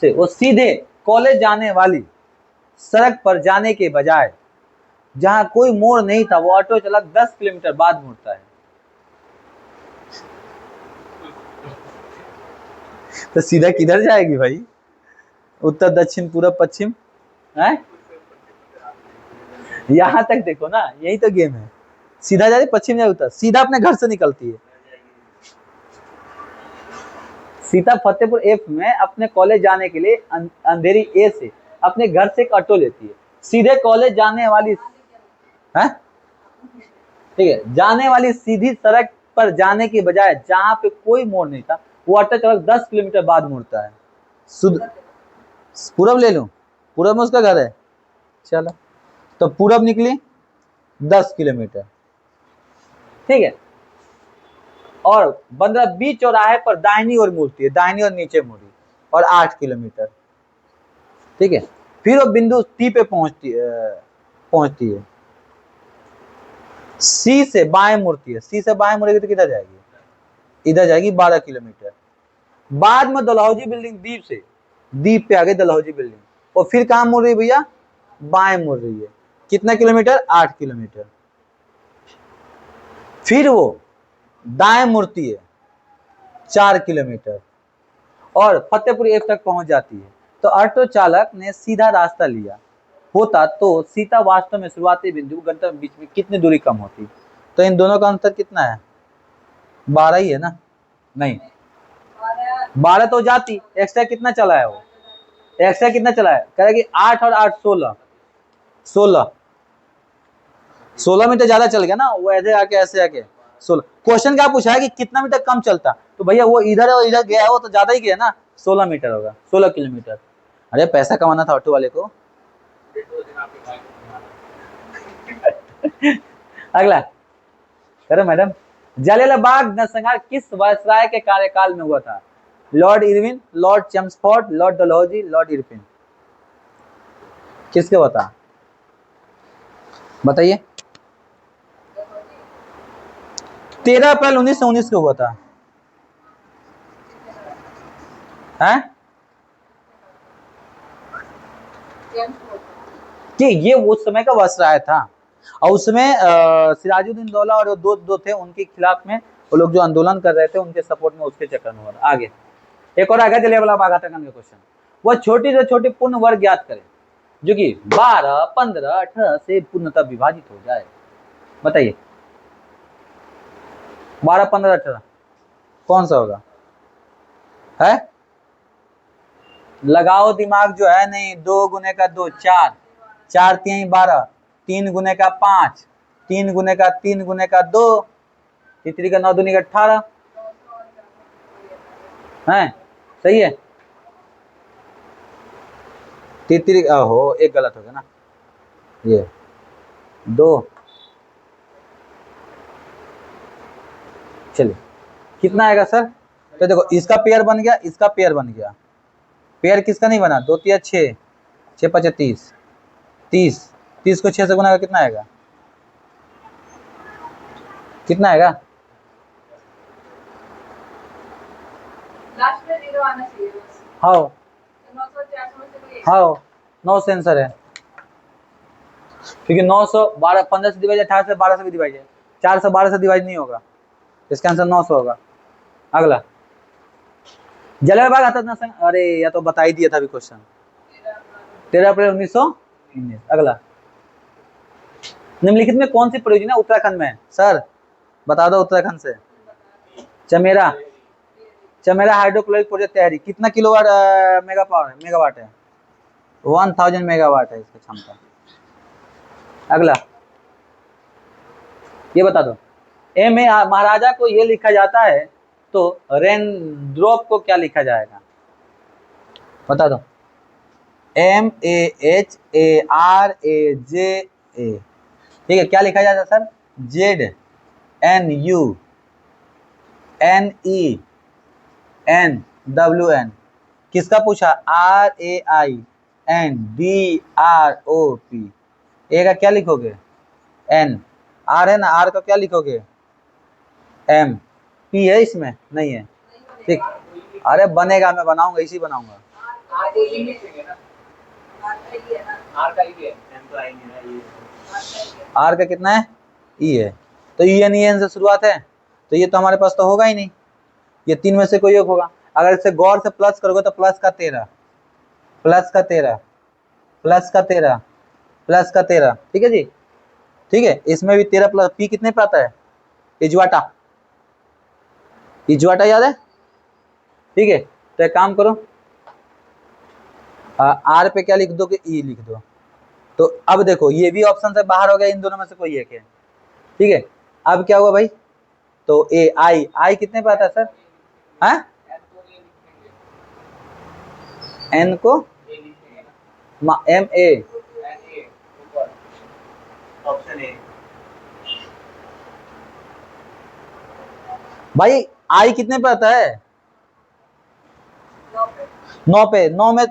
से वो सीधे कॉलेज जाने वाली सड़क पर जाने के बजाय जहां कोई मोड़ नहीं था, वो ऑटो चालक 10 किलोमीटर बाद मुड़ता है। तो सीधा किधर जाएगी भाई? उत्तर दक्षिण पूरब पश्चिम है? यहां तक देखो ना, यही तो गेम है। सीधा जा रही, पश्चिम या उत्तर, सीधा अपने घर से निकलती है। सीता फतेहपुर एफ में अपने कॉलेज जाने के लिए अंधेरी ए से अपने घर से एक ऑटो लेती है। सीधे कॉलेज जाने वाली है, ठीक है, जाने वाली सीधी सड़क पर जाने के बजाय जहां पे कोई मोड़ नहीं था, वो ऑटो चालक 10 किलोमीटर बाद मुड़ता है। पूरब ले लूं, पूरब में उसका घर है। चलो तो पूरब निकली 10 किलोमीटर, ठीक है, और 15-20 चौराहे पर दाहिनी ओर मुड़ती है, दाहिनी ओर नीचे मुड़ी, और 8 किलोमीटर, ठीक है। फिर वो बिंदु टी पे पहुंचती है, सी से बाएं मुड़ती है। सी से बाएं मुड़ेगी तो किधर जाएगी? इधर जाएगी 12 किलोमीटर। बाद में डलहौजी बिल्डिंग द्वीप से, द्वीप पे आ गई डलहौजी बिल्डिंग, और फिर कहां मुड़ रही है भैया? बाएं मुड़ रही है। कितना किलोमीटर? 8 किलोमीटर। फिर वो दाएं मुड़ती है 4 किलोमीटर और फतेहपुर एफ तक पहुंच जाती है। तो ऑटो चालक ने सीधा रास्ता लिया होता तो सीता वास्तव में शुरुआती बिंदु गंतव्य बीच में कितनी दूरी कम होती? तो इन दोनों का अंतर कितना है? 12 ही है ना? नहीं, 12 तो जाती, एक्स्ट्रा कितना चला है? वो एक्स्ट्रा कितना चला है? कह रहा है कि 8 और 8 16, 16 मीटर ज्यादा चल गया ना, वो ऐसे आके ऐसे आके 16। क्वेश्चन क्या पूछा है कि कितना मीटर कम चलता? तो भैया वो इधर और इधर गया है, वो तो ज्यादा ही गया ना, 16 मीटर होगा, 16 किलोमीटर। अरे पैसा कमाना था ऑटो वाले को। अगला करो मैडम। जलियांवाला बाग नरसंहार किस वायसराय के कार्यकाल में हुआ था? Lord Irwin, Lord Chelmsford, Lord Dalhousie, Lord Irwin, किसके बता? बताइए। 13 अप्रैल 1919 को हुआ था। है कि ये उस समय का वायसराय था, और उसमें सिराजुद्दीन दौला और दो थे उनके खिलाफ में, वो लोग जो आंदोलन कर रहे थे उनके सपोर्ट में, उसके चक्कर में हुआ। आगे एक और आगे जलियांवाला बाग हत्याकांड का क्वेश्चन। वह छोटी से छोटी पूर्ण वर्ग ज्ञात करें जो कि 12, 15, 18 से पूर्णतः विभाजित हो जाए। बताइए 12, 15, 18 कौन सा होगा? है लगाओ दिमाग जो है नहीं। 2 गुने का 2 4, 4 3 12, 3 गुने का 5, 3 गुने का 3 गुने का 2, तीसरी का 9 दूनी का 18 है, सही है। तीसरी हो एक गलत हो गया ना, ये 2 चलिए कितना आएगा सर? तो देखो इसका पेयर बन गया, इसका पेयर बन गया। पेयर किसका नहीं बना? 2 तिया 6, 6 5 30, 30, 30 को 6 से गुना कितना आएगा? कितना आएगा? लास्ट में 0 आना चाहिए बस। हाँ 9 से आंसर है, क्योंकि 900 12 15 से डिवाइड 18 से 12 से भी डिवाइड है, 4 से 12 से डिवाइड नहीं होगा, इसका आंसर 900 होगा। अगला जलवायु विभाग आता था, अरे या तो बता ही दिया था अभी क्वेश्चन, 13 अप्रैल 1919। अगला निम्नलिखित में कौन सी परियोजना उत्तराखंड में है? सर बता दो उत्तराखंड से। चमेरा, चमेरा हाइड्रोक्लोरिक प्रोजेक्ट तैयारी, कितना किलोवाट मेगावाट है? 1000 मेगावाट है इसकी क्षमता। अगला ये बता दो, एम ए महाराजा को ये लिखा जाता है तो रेनड्रॉप को क्या लिखा जाएगा? बता दो। MAHARAJA, ठीक है, क्या लिखा जाता है सर? ZNUNENWN। किसका पूछा? RAINDROP। ए का क्या लिखोगे? N। R है ना, R का क्या लिखोगे? M। P है इसमें? नहीं है, ठीक। अरे बनेगा, मैं बनाऊंगा, इसी बनाऊंगा। आर का कितना है? ई है, तो ई एन से शुरुआत है, तो ये तो हमारे पास तो होगा ही नहीं, ये 3 में से कोई एक होगा। अगर इसे गौर से प्लस करोगे तो प्लस का 13, प्लस का 13, प्लस का 13, प्लस का 13, ठीक है जी, ठीक है। इसमें भी 13 प्लस पी कितने पे आता है? इजवाटा, इजवाटा याद है? ठीक है, तो एक काम करो, आर पे क्या लिख दो कि ई लिख दो। तो अब देखो ये भी ऑप्शन से बाहर हो गया, इन दोनों में से कोई एक है, ठीक है। अब क्या हुआ भाई? तो ए आई, आई कितने पे आता है सर? हाँ एन को एम ए, ऑप्शन ए भाई। आई कितने पे आता है? 9 पे। 9 में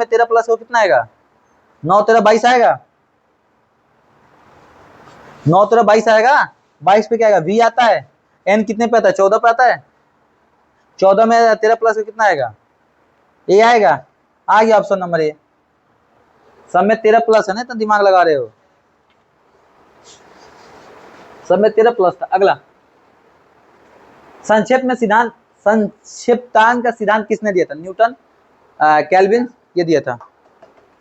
13 प्लस को कितना आएगा? 9 13 22 आएगा, 9 13 22 आएगा, 22 पे क्या आएगा? वी आता है। एन कितने पे आता है? 14 पे आता है, 14 में 13 प्लस को कितना आएगा? ए आएगा। आ गया ऑप्शन नंबर ए। सब में 13 प्लस है ना, तो दिमाग लगा रहे हो, सब में 13 प्लस था। अगला संक्षेप में सिद्धांत, संक्षिप्तांक का सिद्धांत किसने दिया था? न्यूटन, केल्विन, ये दिया था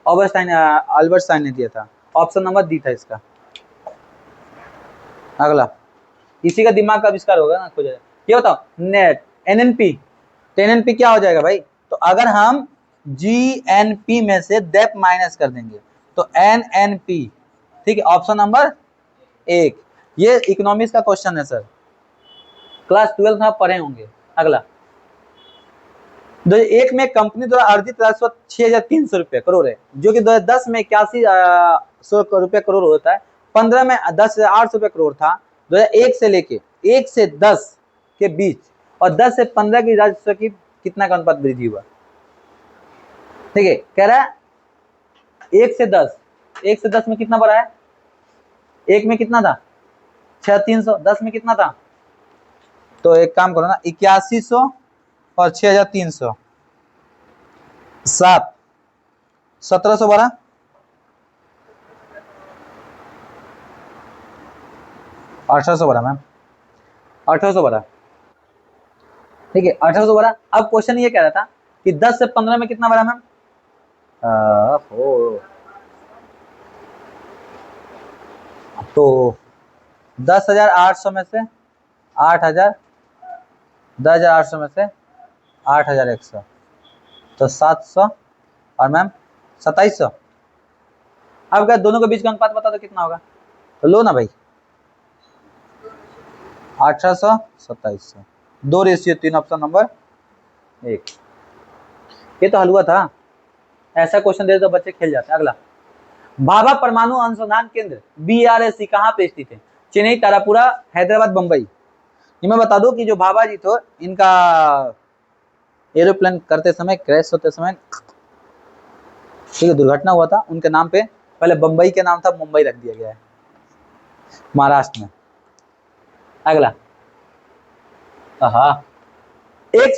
अल्बर्ट ने दिया था। ऑप्शन नंबर डी था इसका। अगला इसी का दिमाग का आविष्कार होगा ना, खोजा। ये बताओ नेट एनएनपी, तो एनएनपी क्या हो जाएगा भाई? तो अगर हम जीएनपी में से डेप माइनस कर देंगे तो एनएनपी, ठीक है। ऑप्शन नंबर 1, ये इकोनॉमिक्स का क्वेश्चन है सर, क्लास 12 में आप पढ़े होंगे। अगला 2001 में कंपनी द्वारा अर्जित राजस्व 6,300 रुपये करोड़ है, जो कि 2010 में 8100 रुपये करोड़ होता है। 15 में 10,800 रुपये करोड़ था। 2001 से लेके 1 से 10 के बीच और 10 से 15 की राजस्व की कितना का अनुपात वृद्धि हुआ? ठीक है, कह रहा है 1 से 10, 1 से 10 में कितना बढ़ा है? 1 में कितना था? 6,300, 10 में कितना था? तो एक काम करो ना, 8100 और 6,300, 7, 1700 बढ़ा, 1800 बढ़ा मैम, 1800 बढ़ा, ठीक है, 1800 बढ़ा। अब क्वेश्चन ये कह रहा था कि 10 से 15 में कितना बढ़ा मैम? तो 10,800 में से 8,000, 10,800 में से 8,100, तो 700 और मैम 2700। अब क्या दोनों के बीच का अनुपात बता दो कितना होगा? तो लो ना भाई, 1800 2700, 2:3, ऑप्शन नंबर 1। ये तो हलवा था, ऐसा क्वेश्चन दे तो बच्चे खेल जाते हैं। अगला भाभा परमाणु अनुसंधान केंद्र BRSC कहाँ पे स्थित है? चेन्नई, तारापुरा, हैदराबाद, बंबई। ये मैं बता दूं कि जो भाभा जी थे इनका एरोप्लेन करते समय, क्रैश होते समय, ठीक है, दुर्घटना हुआ था, उनके नाम पे पहले बंबई के नाम था, मुंबई रख दिया गया है महाराष्ट्र में। अगला, हाँ, एक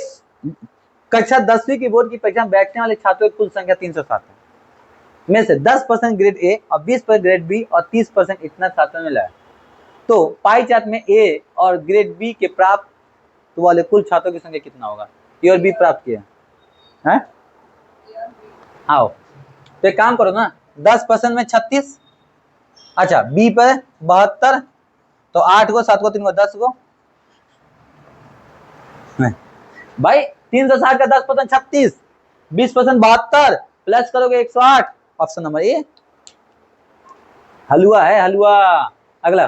कक्षा 10वीं की बोर्ड की परीक्षा में बैठने वाले छात्रों की कुल संख्या 307 है, में से 10% ग्रेड ए और 20% ग्रेड बी और 30% इतना छात्रों में मिला है। तो पाई चार्ट में ए और ग्रेड बी के प्राप्त वाले कुल छात्रों की संख्या कितना होगा? ए और बी प्राप्त किया है, आओ तो एक काम करो ना, 10% में 36, अच्छा बी पर 72, तो 8 को 7 को 3 को 10 को, भाई 360 का 10% 36, 20% 72, प्लस करोगे 108, ऑप्शन नंबर ए। हलवा है हलवा। अगला,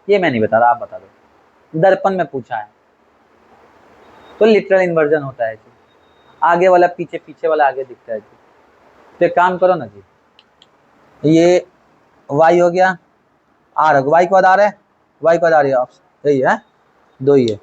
ये मैं नहीं बता रहा, आप बता दो। दर्पण में पूछा है, तो लिटरल इन्वर्जन होता है जी, आगे वाला पीछे, पीछे वाला आगे दिखता है जी। तो एक काम करो ना जी, ये y हो गया, r हो, y के बाद r है, y के बाद r है, ऑप्शन यही है, दो ही है।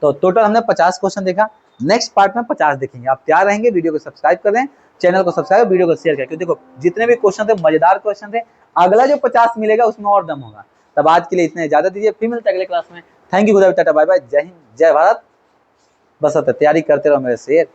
तो टोटल हमने 50 क्वेश्चन देखा। नेक्स्ट पार्ट में 50 देखेंगे। आप तैयार रहेंगे, वीडियो को सब्सक्राइब कर दें, चैनल को सब्सक्राइब, वीडियो को शेयर करें, क्योंकि देखो जितने भी क्वेश्चन थे मजेदार क्वेश्चन थे। अगला जो 50 मिलेगा उसमें और दम होगा। तब आज के लिए इतने, इजाजत दीजिए, फिर मिलते हैं अगले क्लास में। Thank you, good tata, bye bye, जय हिंद, जय भारत। बस तैयारी करते रहो मेरे शेर।